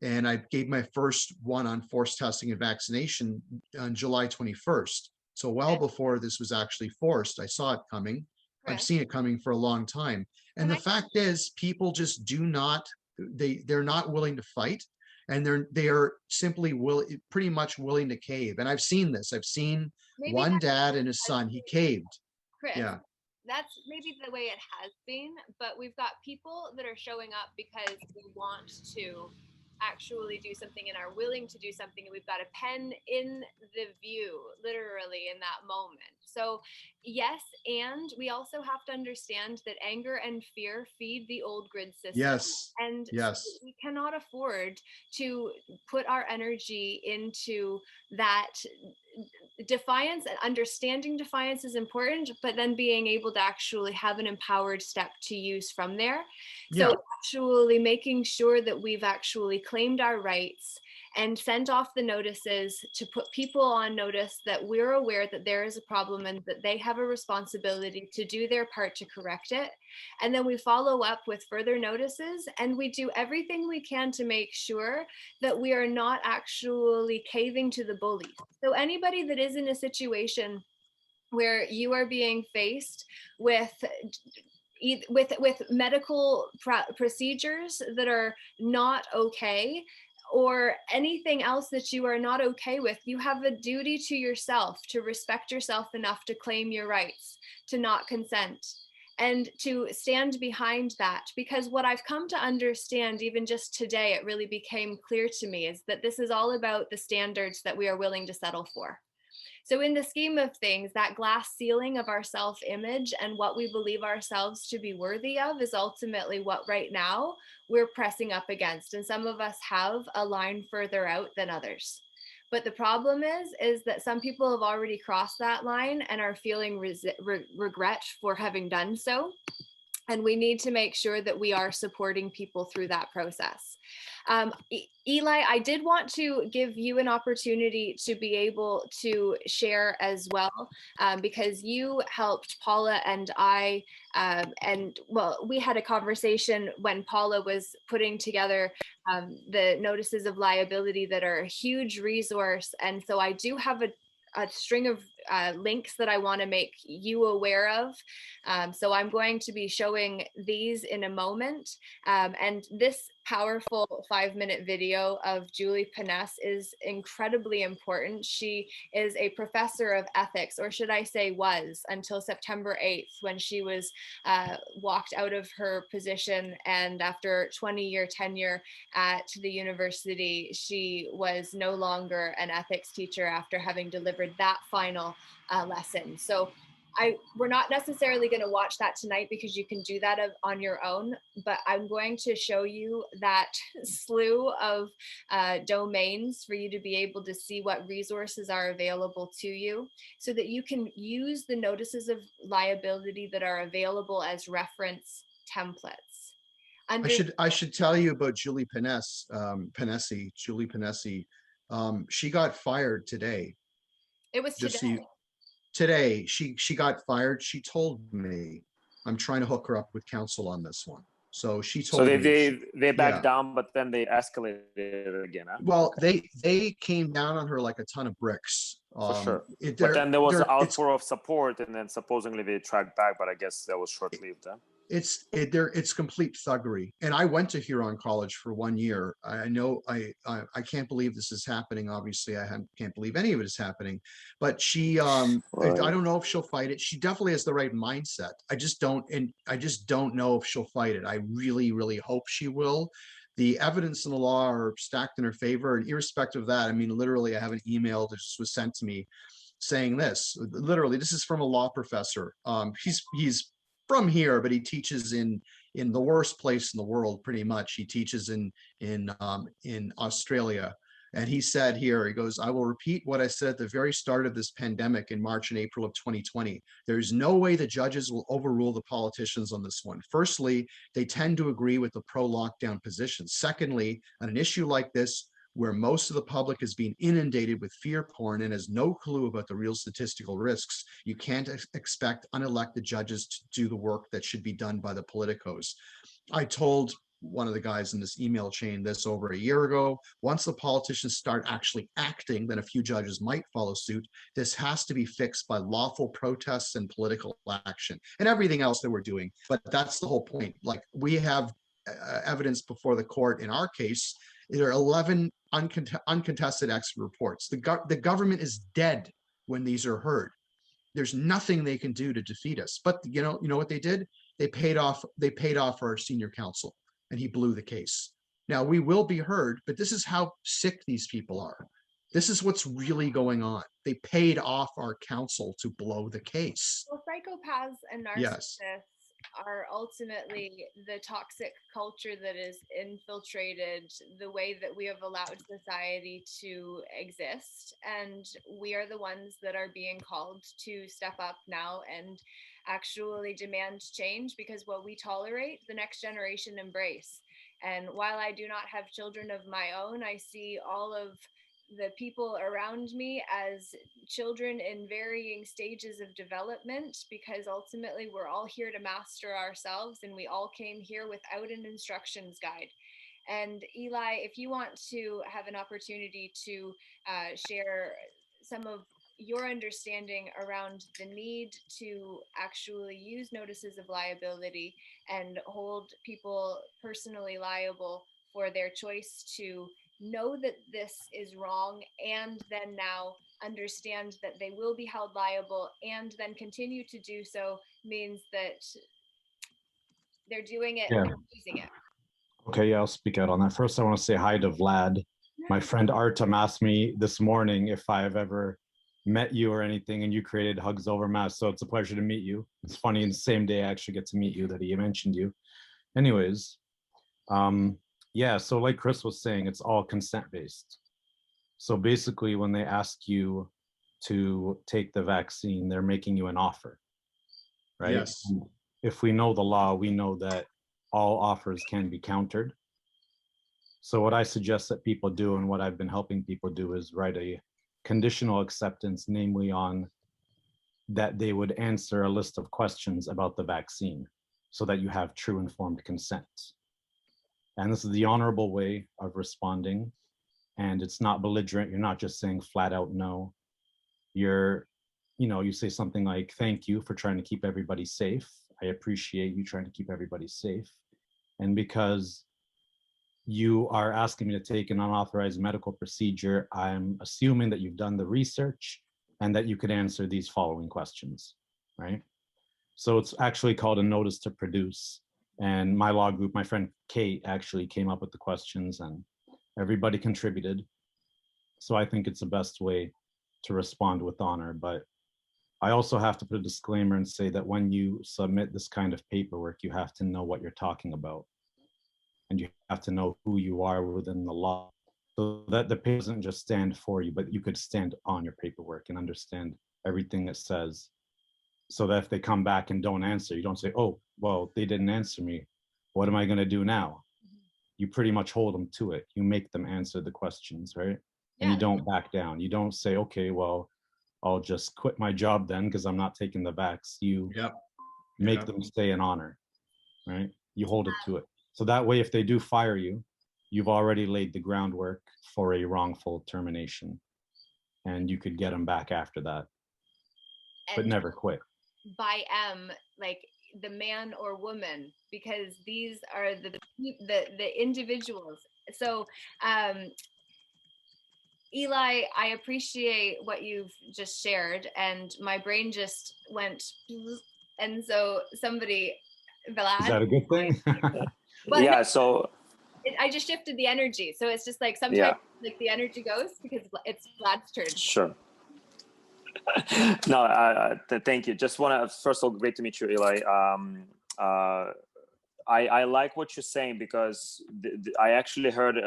And I gave my first one on forced testing and vaccination on July 21st. So well before this was actually forced, I saw it coming. I've seen it coming for a long time. And the fact is, people just do not, they're not willing to fight, and they are simply pretty much willing to cave. And I've seen this. I've seen one dad and his son, he caved. Chris, yeah. That's maybe the way it has been, but we've got people that are showing up because we want to actually do something and are willing to do something, and we've got a pen in the view, literally, in that moment. So yes, and we also have to understand that anger and fear feed the old grid system. Yes. And yes. So we cannot afford to put our energy into that. Defiance and understanding defiance is important, but then being able to actually have an empowered step to use from there. So actually making sure that we've actually claimed our rights and sent off the notices to put people on notice that we're aware that there is a problem and that they have a responsibility to do their part to correct it. And then we follow up with further notices, and we do everything we can to make sure that we are not actually caving to the bully. So anybody that is in a situation where you are being faced with medical procedures that are not okay, or anything else that you are not okay with, you have a duty to yourself to respect yourself enough to claim your rights, to not consent, and to stand behind that. Because what I've come to understand, even just today, it really became clear to me, is that this is all about the standards that we are willing to settle for. So in the scheme of things, that glass ceiling of our self-image and what we believe ourselves to be worthy of is ultimately what right now we're pressing up against. And some of us have a line further out than others. But the problem is that some people have already crossed that line and are feeling regret for having done so. And we need to make sure that we are supporting people through that process. Eli, I did want to give you an opportunity to be able to share as well, because you helped Paula and I, and well, we had a conversation when Paula was putting together the notices of liability that are a huge resource. And so I do have a string of links that I want to make you aware of. So I'm going to be showing these in a moment. And this powerful 5-minute video of Julie Paness is incredibly important. She is a professor of ethics, or should I say was, until September 8th, when she was walked out of her position. And after 20-year tenure at the university, she was no longer an ethics teacher after having delivered that final lesson. So we're not necessarily going to watch that tonight because you can do that on your own, but I'm going to show you that slew of domains for you to be able to see what resources are available to you so that you can use the notices of liability that are available as reference templates. I should tell you about Julie Julie Panesi. She got fired today. It was today. Today, she got fired. She told me. I'm trying to hook her up with counsel on this one. So she told me. So they backed down, but then they escalated again. Huh? Well, they came down on her like a ton of bricks. For sure. But then there was an outpour of support, and then supposedly they tracked back, but I guess that was short-lived. Huh? It's complete thuggery. And I went to Huron College for 1 year. I know I can't believe this is happening. Obviously, can't believe any of it is happening. But she, I don't know if she'll fight it. She definitely has the right mindset. I just don't know if she'll fight it. I really, really hope she will. The evidence and the law are stacked in her favor, and irrespective of that, I mean, literally, I have an email that just was sent to me saying this. Literally, this is from a law professor. He's from here, but he teaches in the worst place in the world, pretty much. He teaches in Australia. And he said here, he goes, I will repeat what I said at the very start of this pandemic in March and April of 2020. There's no way the judges will overrule the politicians on this one. Firstly, they tend to agree with the pro-lockdown position. Secondly, on an issue like this, where most of the public is being inundated with fear porn and has no clue about the real statistical risks, you can't expect unelected judges to do the work that should be done by the politicos. I told one of the guys in this email chain this over a year ago. Once the politicians start actually acting, then a few judges might follow suit. This has to be fixed by lawful protests and political action and everything else that we're doing. But that's the whole point. Like, we have evidence before the court in our case. There are 11 uncontested expert reports. The government is dead when these are heard. There's nothing they can do to defeat us. But you know what they did? They paid off our senior counsel, and he blew the case. Now we will be heard, but this is how sick these people are. This is what's really going on. They paid off our counsel to blow the case. Well, psychopaths and narcissists are ultimately the toxic culture that is infiltrated the way that we have allowed society to exist. And we are the ones that are being called to step up now and actually demand change, because what we tolerate, the next generation embrace. And while I do not have children of my own, I see all of the people around me as children in varying stages of development, because ultimately we're all here to master ourselves, and we all came here without an instructions guide. And Eli, if you want to have an opportunity to share some of your understanding around the need to actually use notices of liability and hold people personally liable for their choice to know that this is wrong, and then now understand that they will be held liable and then continue to do so, means that they're doing it and using it. Okay, yeah, I'll speak out on that. First, I want to say hi to Vlad. My friend Artem asked me this morning if I've ever met you or anything, and you created Hugs Over Mass, so it's a pleasure to meet you. It's funny, in the same day I actually get to meet you that he mentioned you. Anyways, yeah, so like Chris was saying, it's all consent based. So basically, when they ask you to take the vaccine, they're making you an offer, right? Yes. if we know the law, we know that all offers can be countered. So what I suggest that people do, and what I've been helping people do, is write a conditional acceptance, namely on that they would answer a list of questions about the vaccine so that you have true informed consent. And this is the honorable way of responding. And it's not belligerent. You're not just saying flat out no. You're, you say something like, thank you for trying to keep everybody safe. I appreciate you trying to keep everybody safe. And because you are asking me to take an unauthorized medical procedure, I'm assuming that you've done the research and that you could answer these following questions, right? So it's actually called a notice to produce. And my law group, my friend Kate, actually came up with the questions and everybody contributed. So I think it's the best way to respond with honor. But I also have to put a disclaimer and say that when you submit this kind of paperwork, you have to know what you're talking about. And you have to know who you are within the law, so that the paper doesn't just stand for you, but you could stand on your paperwork and understand everything it says. So that if they come back and don't answer, you don't say, oh, well, they didn't answer me. What am I going to do now? You pretty much hold them to it. You make them answer the questions, right? And you don't back down. You don't say, okay, well, I'll just quit my job then because I'm not taking the vax. You make them stay in honor, right? You hold it to it. So that way, if they do fire you, you've already laid the groundwork for a wrongful termination, and you could get them back after that, but never quit. By like the man or woman, because these are the individuals. So Eli, I appreciate what you've just shared, and my brain just went, and so somebody, Vlad. Is that a good thing? But yeah. no, So I just shifted the energy, so it's just like sometimes like the energy goes because it's Vlad's turn. Sure. No, thank you. Just want to, first of all, great to meet you, Eli. I like what you're saying because I actually heard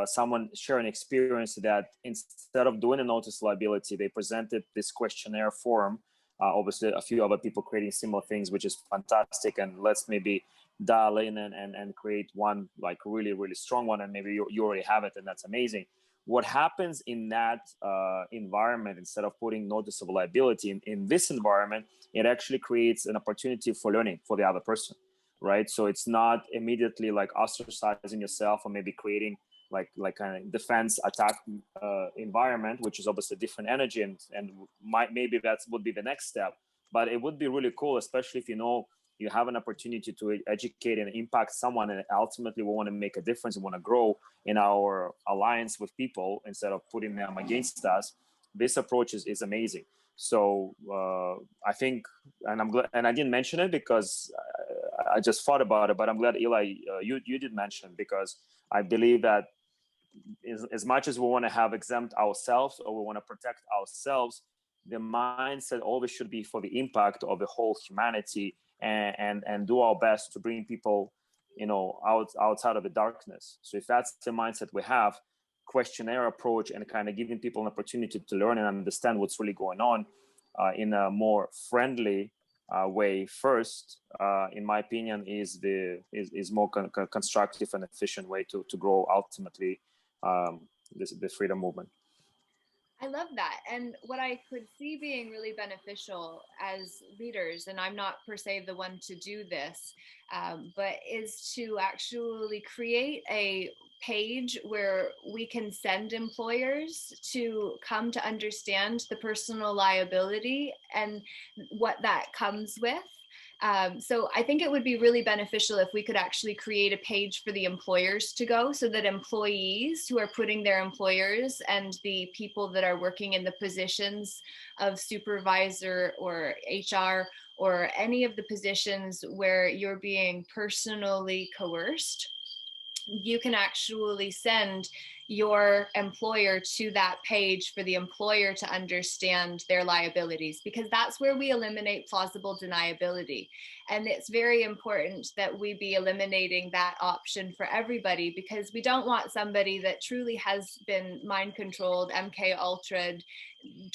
someone share an experience that instead of doing a notice liability, they presented this questionnaire form. Obviously, a few other people creating similar things, which is fantastic. And let's maybe dial in and create one like really, really strong one. And maybe you already have it, and that's amazing. What happens in that environment, instead of putting notice of liability in this environment, it actually creates an opportunity for learning for the other person, right? So it's not immediately like ostracizing yourself or maybe creating like a defense attack environment, which is obviously different energy, and maybe that would be the next step. But it would be really cool, especially if you have an opportunity to educate and impact someone, and ultimately we want to make a difference. We want to grow in our alliance with people instead of putting them against us. This approach is amazing. So I think, and I'm glad, and I didn't mention it because I just thought about it, but I'm glad, Eli, you did mention, because I believe that as much as we want to have exempt ourselves or we want to protect ourselves, the mindset always should be for the impact of the whole humanity, and do our best to bring people, outside of the darkness. So if that's the mindset we have, questionnaire approach and kind of giving people an opportunity to learn and understand what's really going on in a more friendly way first, in my opinion, is more constructive and efficient way to grow ultimately the freedom movement. I love that. And what I could see being really beneficial as leaders, and I'm not per se the one to do this, but is to actually create a page where we can send employers to come to understand the personal liability and what that comes with. So I think it would be really beneficial if we could actually create a page for the employers to go, so that employees who are putting their employers and the people that are working in the positions of supervisor or HR or any of the positions where you're being personally coerced, you can actually send your employer to that page for the employer to understand their liabilities, because that's where we eliminate plausible deniability. And it's very important that we be eliminating that option for everybody, because we don't want somebody that truly has been mind controlled, MK ultra'd,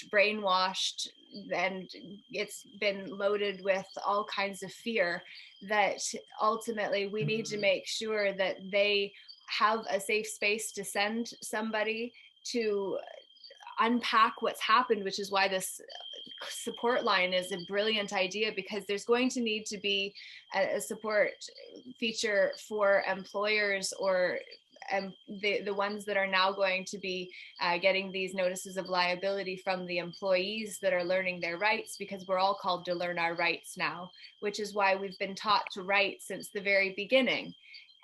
brainwashed, and it's been loaded with all kinds of fear, that ultimately we need to make sure that they have a safe space to send somebody to unpack what's happened, which is why this support line is a brilliant idea, because there's going to need to be a support feature for employers, or the ones that are now going to be getting these notices of liability from the employees that are learning their rights, because we're all called to learn our rights now, which is why we've been taught to write since the very beginning.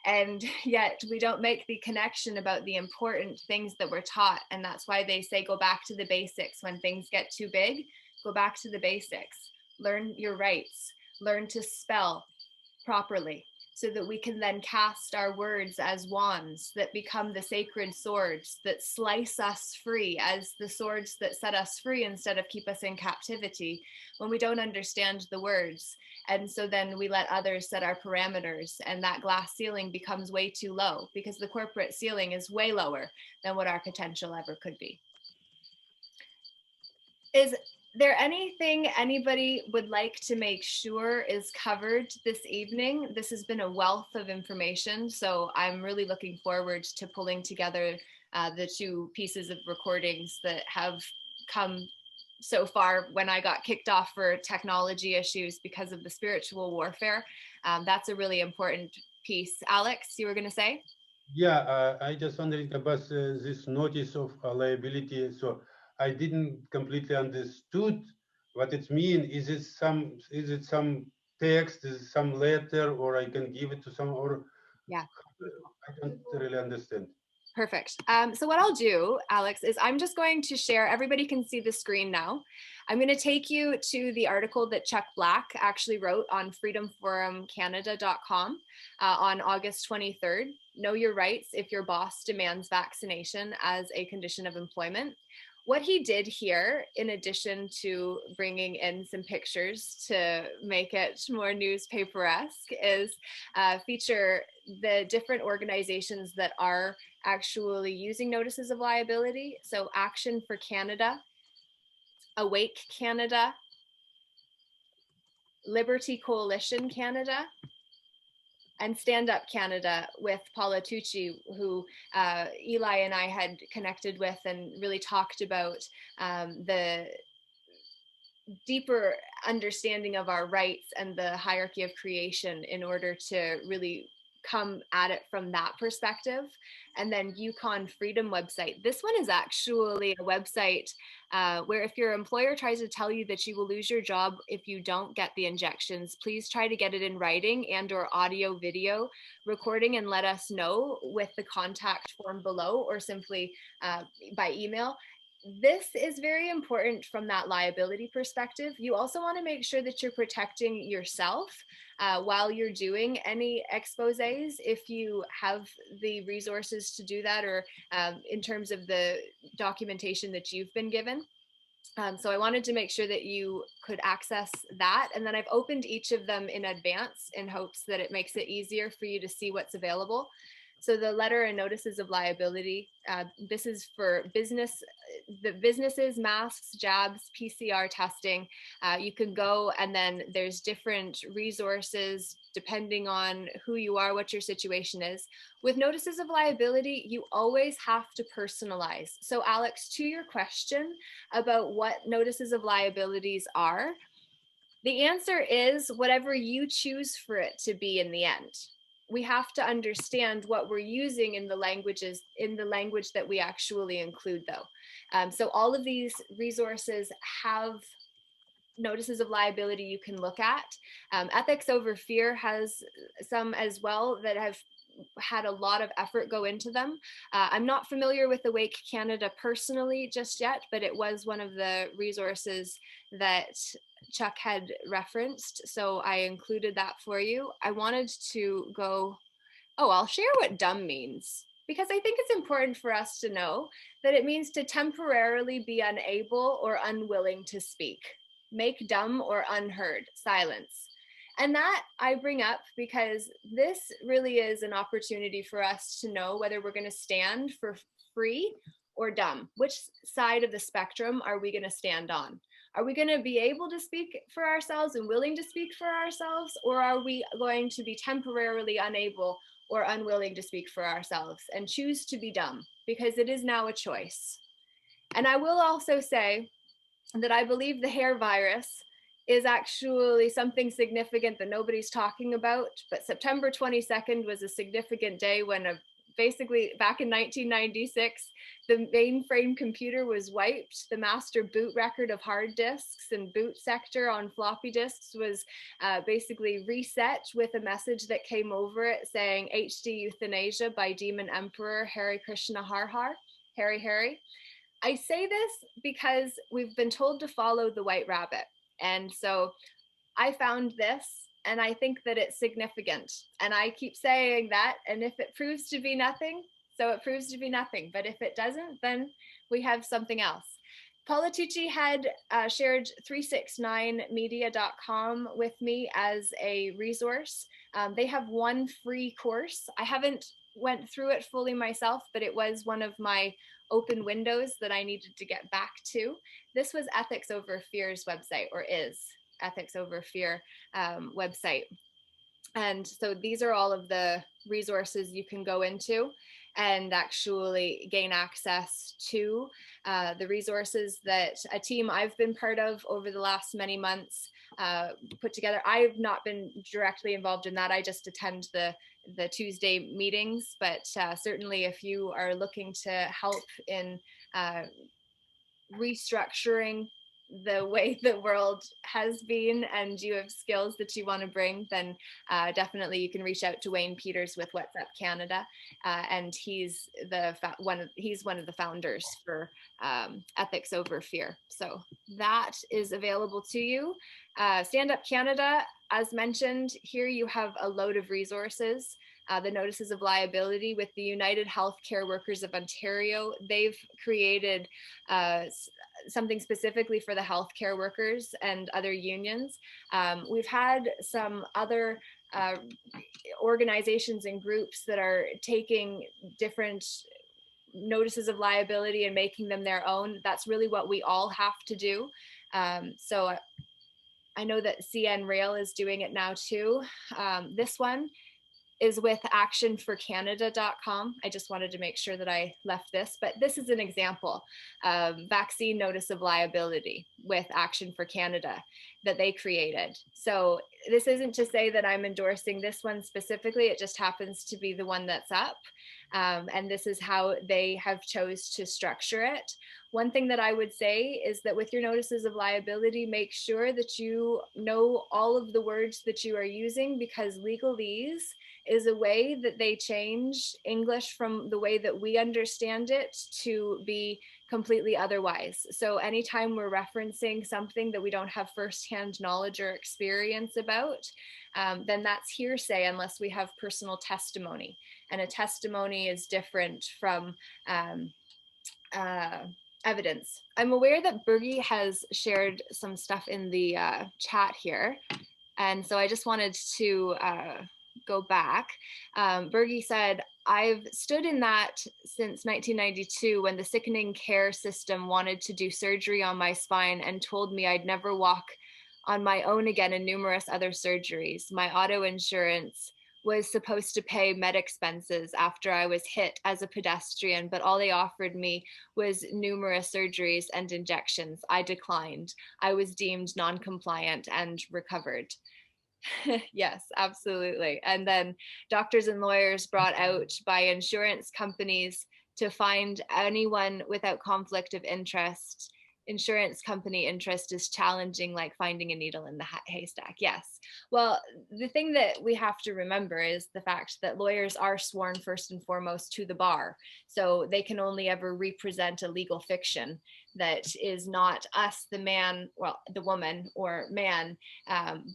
And yet we don't make the connection about the important things that we're taught. And that's why they say, go back to the basics. When things get too big, go back to the basics. Learn your rights, learn to spell properly, so that we can then cast our words as wands that become the sacred swords that slice us free, as the swords that set us free instead of keep us in captivity when we don't understand the words. And so then we let others set our parameters, and that glass ceiling becomes way too low, because the corporate ceiling is way lower than what our potential ever could be. Is there anything anybody would like to make sure is covered this evening? This has been a wealth of information, so I'm really looking forward to pulling together the two pieces of recordings that have come so far when I got kicked off for technology issues because of the spiritual warfare. That's a really important piece. Alex, you were going to say? Yeah, I just wondering about this notice of liability. So I didn't completely understood what it means. Is it some text, is it some letter, or I can give it to some, or Yeah, I don't really understand. perfect. So what I'll do, Alex, is I'm just going to share, everybody can see the screen now. I'm going to take you to the article that Chuck Black actually wrote on freedomforumcanada.com on August 23rd. Know your rights if your boss demands vaccination as a condition of employment. What he did here, in addition to bringing in some pictures to make it more newspaper-esque, is feature the different organizations that are actually using notices of liability. So Action for Canada, Awake Canada, Liberty Coalition Canada, and Stand Up Canada with Paula Tucci, who Eli and I had connected with and really talked about the deeper understanding of our rights and the hierarchy of creation in order to really come at it from that perspective. And then Yukon Freedom website. This one is actually a website where if your employer tries to tell you that you will lose your job if you don't get the injections, please try to get it in writing and or audio video recording and let us know with the contact form below, or simply by email. This is very important from that liability perspective. You also want to make sure that you're protecting yourself while you're doing any exposés, if you have the resources to do that, or in terms of the documentation that you've been given. So I wanted to make sure that you could access that. And then I've opened each of them in advance in hopes that it makes it easier for you to see what's available. So the letter and notices of liability, this is for the businesses, masks, jabs, PCR testing. You can go, and then there's different resources depending on who you are, what your situation is. With notices of liability, you always have to personalize. So Alex, to your question about what notices of liabilities are, the answer is whatever you choose for it to be in the end. We have to understand what we're using in the language that we actually include, though. So all of these resources have notices of liability you can look at. Ethics Over Fear has some as well that have had a lot of effort go into them. I'm not familiar with Awake Canada personally just yet, but it was one of the resources that Chuck had referenced, so I included that for you. I wanted to go, I'll share what dumb means. because I think it's important for us to know that it means to temporarily be unable or unwilling to speak, make dumb or unheard, silence. And that I bring up because this really is an opportunity for us to know whether we're going to stand for free or dumb. Which side of the spectrum are we going to stand on? Are we going to be able to speak for ourselves and willing to speak for ourselves, or are we going to be temporarily unable or unwilling to speak for ourselves and choose to be dumb? Because it is now a choice. And I will also say that I believe the hair virus is actually something significant that nobody's talking about. But September 22nd was a significant day when basically back in 1996, the mainframe computer was wiped. The master boot record of hard disks and boot sector on floppy disks was basically reset with a message that came over it saying HD euthanasia by Demon Emperor Hare Krishna Har Har, Harry. I say this because we've been told to follow the white rabbit. And so I found this and I think that it's significant. And I keep saying that. And if it proves to be nothing, so it proves to be nothing. But if it doesn't, then we have something else. Paula Tucci had shared 369media.com with me as a resource. They have one free course. I haven't went through it fully myself, but it was one of my open windows that I needed to get back to. This was Ethics Over Fear's website, or is Ethics Over Fear website. And so these are all of the resources you can go into and actually gain access to the resources that a team I've been part of over the last many months put together. I've not been directly involved in that. I just attend the Tuesday meetings, but certainly if you are looking to help in restructuring the way the world has been and you have skills that you want to bring, then definitely you can reach out to Wayne Peters with What's Up Canada, and he's one of the founders for Ethics Over Fear. So that is available to you. Stand Up Canada, as mentioned, here you have a load of resources. The notices of liability with the United Healthcare Workers of Ontario. They've created something specifically for the healthcare workers and other unions. We've had some other organizations and groups that are taking different notices of liability and making them their own. That's really what we all have to do. So I know that CN Rail is doing it now too. This one is with actionforcanada.com. I just wanted to make sure that I left this, but this is an example of vaccine notice of liability with Action for Canada that they created. So this isn't to say that I'm endorsing this one specifically, it just happens to be the one that's up. And this is how they have chose to structure it. One thing that I would say is that with your notices of liability, make sure that you know all of the words that you are using, because legalese is a way that they change English from the way that we understand it to be completely otherwise. So anytime we're referencing something that we don't have firsthand knowledge or experience about, then that's hearsay unless we have personal testimony. And a testimony is different from evidence. I'm aware that Bergie has shared some stuff in the chat here. And so I just wanted to go back. Bergie said, I've stood in that since 1992 when the sickening care system wanted to do surgery on my spine and told me I'd never walk on my own again in numerous other surgeries. My auto insurance was supposed to pay med expenses after I was hit as a pedestrian, but all they offered me was numerous surgeries and injections. I declined. I was deemed non-compliant and recovered. Yes, absolutely. And then doctors and lawyers brought out by insurance companies to find anyone without conflict of interest. Insurance company interest is challenging, like finding a needle in the haystack. Yes. Well, the thing that we have to remember is the fact that lawyers are sworn first and foremost to the bar. So they can only ever represent a legal fiction that is not us, the man, well, the woman or man,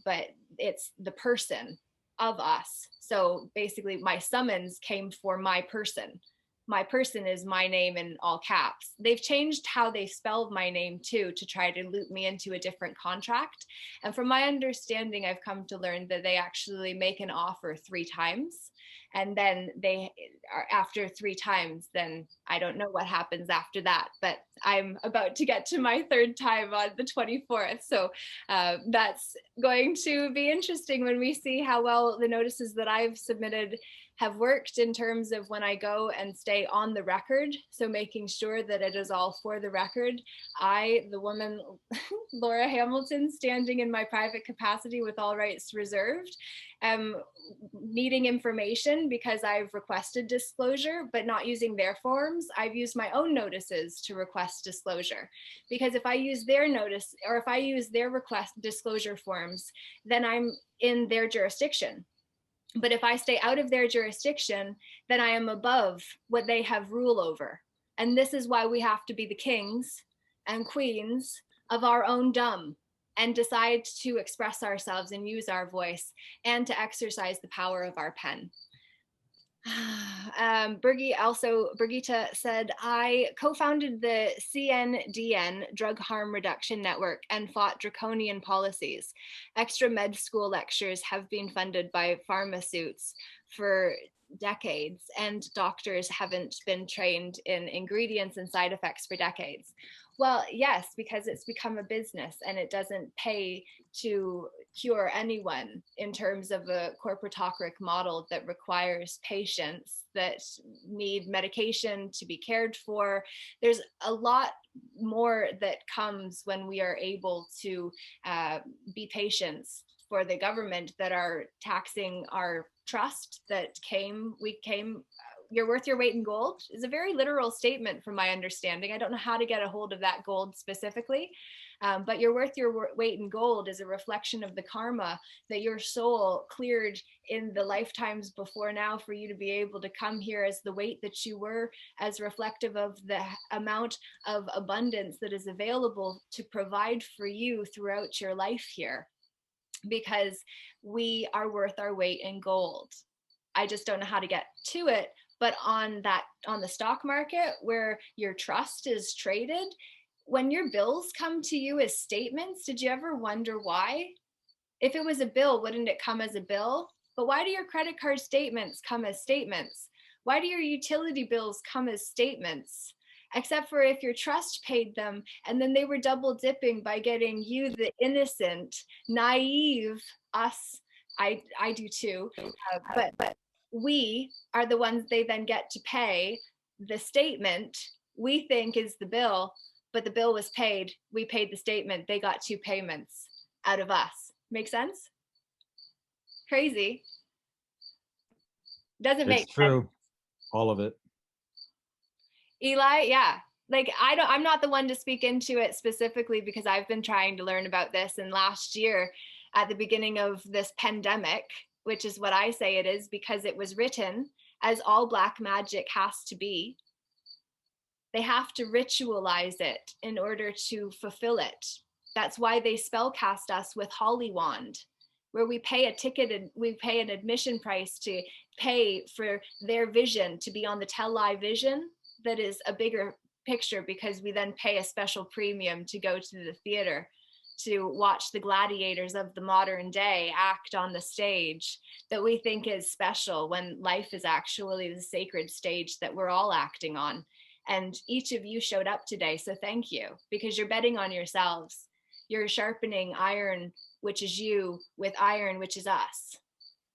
but it's the person of us. So basically my summons came for my person. my person is my name in all caps. They've changed how they spelled my name too, to try to loop me into a different contract. And from my understanding, I've come to learn that they actually make an offer 3 times. And then they are, after 3 times, then I don't know what happens after that, but I'm about to get to my 3rd time on the 24th. So that's going to be interesting when we see how well the notices that I've submitted have worked in terms of when I go and stay on the record. So making sure that it is all for the record. I, the woman, Laura Hamilton, standing in my private capacity with all rights reserved, needing information because I've requested disclosure, but not using their forms. I've used my own notices to request disclosure, because if I use their notice, or if I use their request disclosure forms, then I'm in their jurisdiction. But if I stay out of their jurisdiction, then I am above what they have rule over. And this is why we have to be the kings and queens of our own dumb, and decide to express ourselves and use our voice, and to exercise the power of our pen. Brigitte said, I co-founded the CNDN Drug Harm Reduction Network and fought draconian policies. Extra med school lectures have been funded by pharmaceutics for decades, and doctors haven't been trained in ingredients and side effects for decades. Well, yes, because it's become a business and it doesn't pay to cure anyone in terms of a corporatocratic model that requires patients that need medication to be cared for. There's a lot more that comes when we are able to be patients for the government that are taxing our trust that you're worth your weight in gold is a very literal statement from my understanding. I don't know how to get a hold of that gold specifically, but you're worth your weight in gold is a reflection of the karma that your soul cleared in the lifetimes before now for you to be able to come here as the weight that you were, as reflective of the amount of abundance that is available to provide for you throughout your life here, because we are worth our weight in gold. I just don't know how to get to it. But on the stock market where your trust is traded, when your bills come to you as statements, did you ever wonder why? If it was a bill, wouldn't it come as a bill? But why do your credit card statements come as statements? Why do your utility bills come as statements? Except for if your trust paid them and then they were double dipping by getting you, the innocent, naive, us, I do too, but we are the ones they then get to pay the statement we think is the bill, but the bill was paid. We paid the statement. They got 2 payments out of us. Make sense? Crazy. Doesn't make It's true. sense. All of it. Eli, yeah. Like I'm not the one to speak into it specifically because I've been trying to learn about this. And last year at the beginning of this pandemic, which is what I say it is because it was written as all black magic has to be. They have to ritualize it in order to fulfill it. That's why they spellcast us with Holly Wand, where we pay a ticket and we pay an admission price to pay for their vision to be on the Tell Live vision that is a bigger picture, because we then pay a special premium to go to the theater to watch the gladiators of the modern day act on the stage that we think is special, when life is actually the sacred stage that we're all acting on. And each of you showed up today, so thank you, because you're betting on yourselves. You're sharpening iron, which is you, with iron, which is us.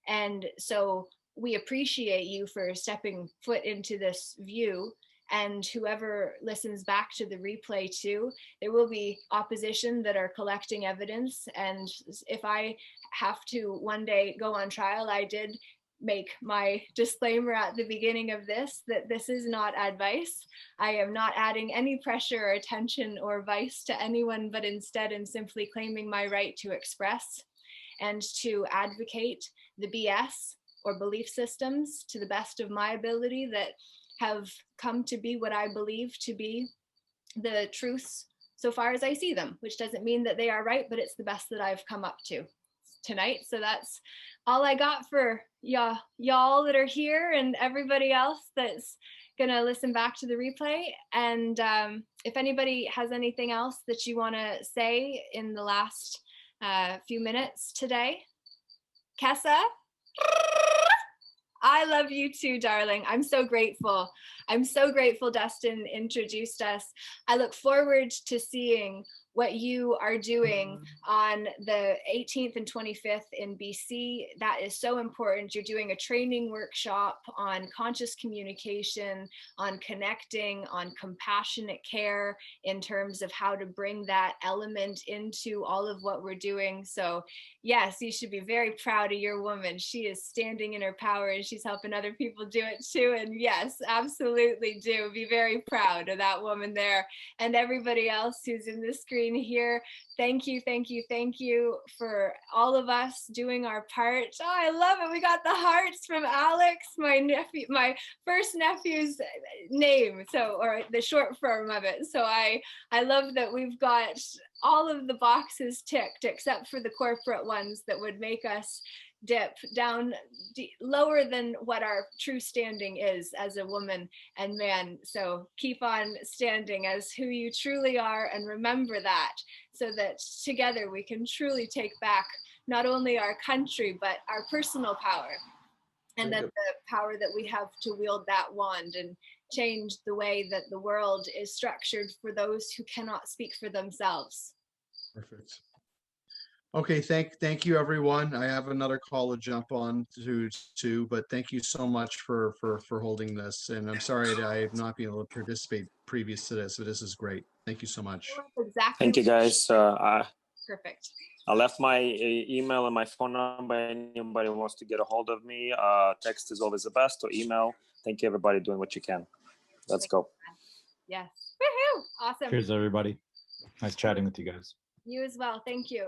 And so we appreciate you for stepping foot into this view. And whoever listens back to the replay too, there will be opposition that are collecting evidence. And if I have to one day go on trial, I did make my disclaimer at the beginning of this, that this is not advice. I am not adding any pressure or attention or vice to anyone, but instead am simply claiming my right to express and to advocate the BS or belief systems to the best of my ability that have come to be what I believe to be the truths so far as I see them, which doesn't mean that they are right, but it's the best that I've come up to tonight. So that's all I got for y'all that are here, and everybody else that's gonna listen back to the replay. And if anybody has anything else that you want to say in the last few minutes today, Kessa, I love you too, darling. I'm so grateful. I'm so grateful Dustin introduced us. I look forward to seeing what you are doing on the 18th and 25th in BC. That is so important. You're doing a training workshop on conscious communication, on connecting, on compassionate care in terms of how to bring that element into all of what we're doing. So yes, you should be very proud of your woman. She is standing in her power and she's helping other people do it too. And yes, absolutely do. Be very proud of that woman there and everybody else who's in this screen here. Thank you, thank you, thank you for all of us doing our part. Oh, I love it. We got the hearts from Alex, my nephew, my first nephew's name, so, or the short form of it. So I love that we've got all of the boxes ticked except for the corporate ones that would make us dip down lower than what our true standing is as a woman and man. So keep on standing as who you truly are and remember that, so that together we can truly take back not only our country but our personal power, and then the power that we have to wield that wand and change the way that the world is structured for those who cannot speak for themselves. Perfect. Okay, thank you, everyone. I have another call to jump on to, but thank you so much for holding this. And I'm sorry that I have not been able to participate previous to this, but this is great. Thank you so much. Exactly. Thank you, guys. Perfect. I left my email and my phone number. Anybody who wants to get a hold of me, text is always the best, or email. Thank you, everybody, doing what you can. Let's go. Yes. Woohoo! Awesome. Cheers, everybody. Nice chatting with you guys. You as well. Thank you.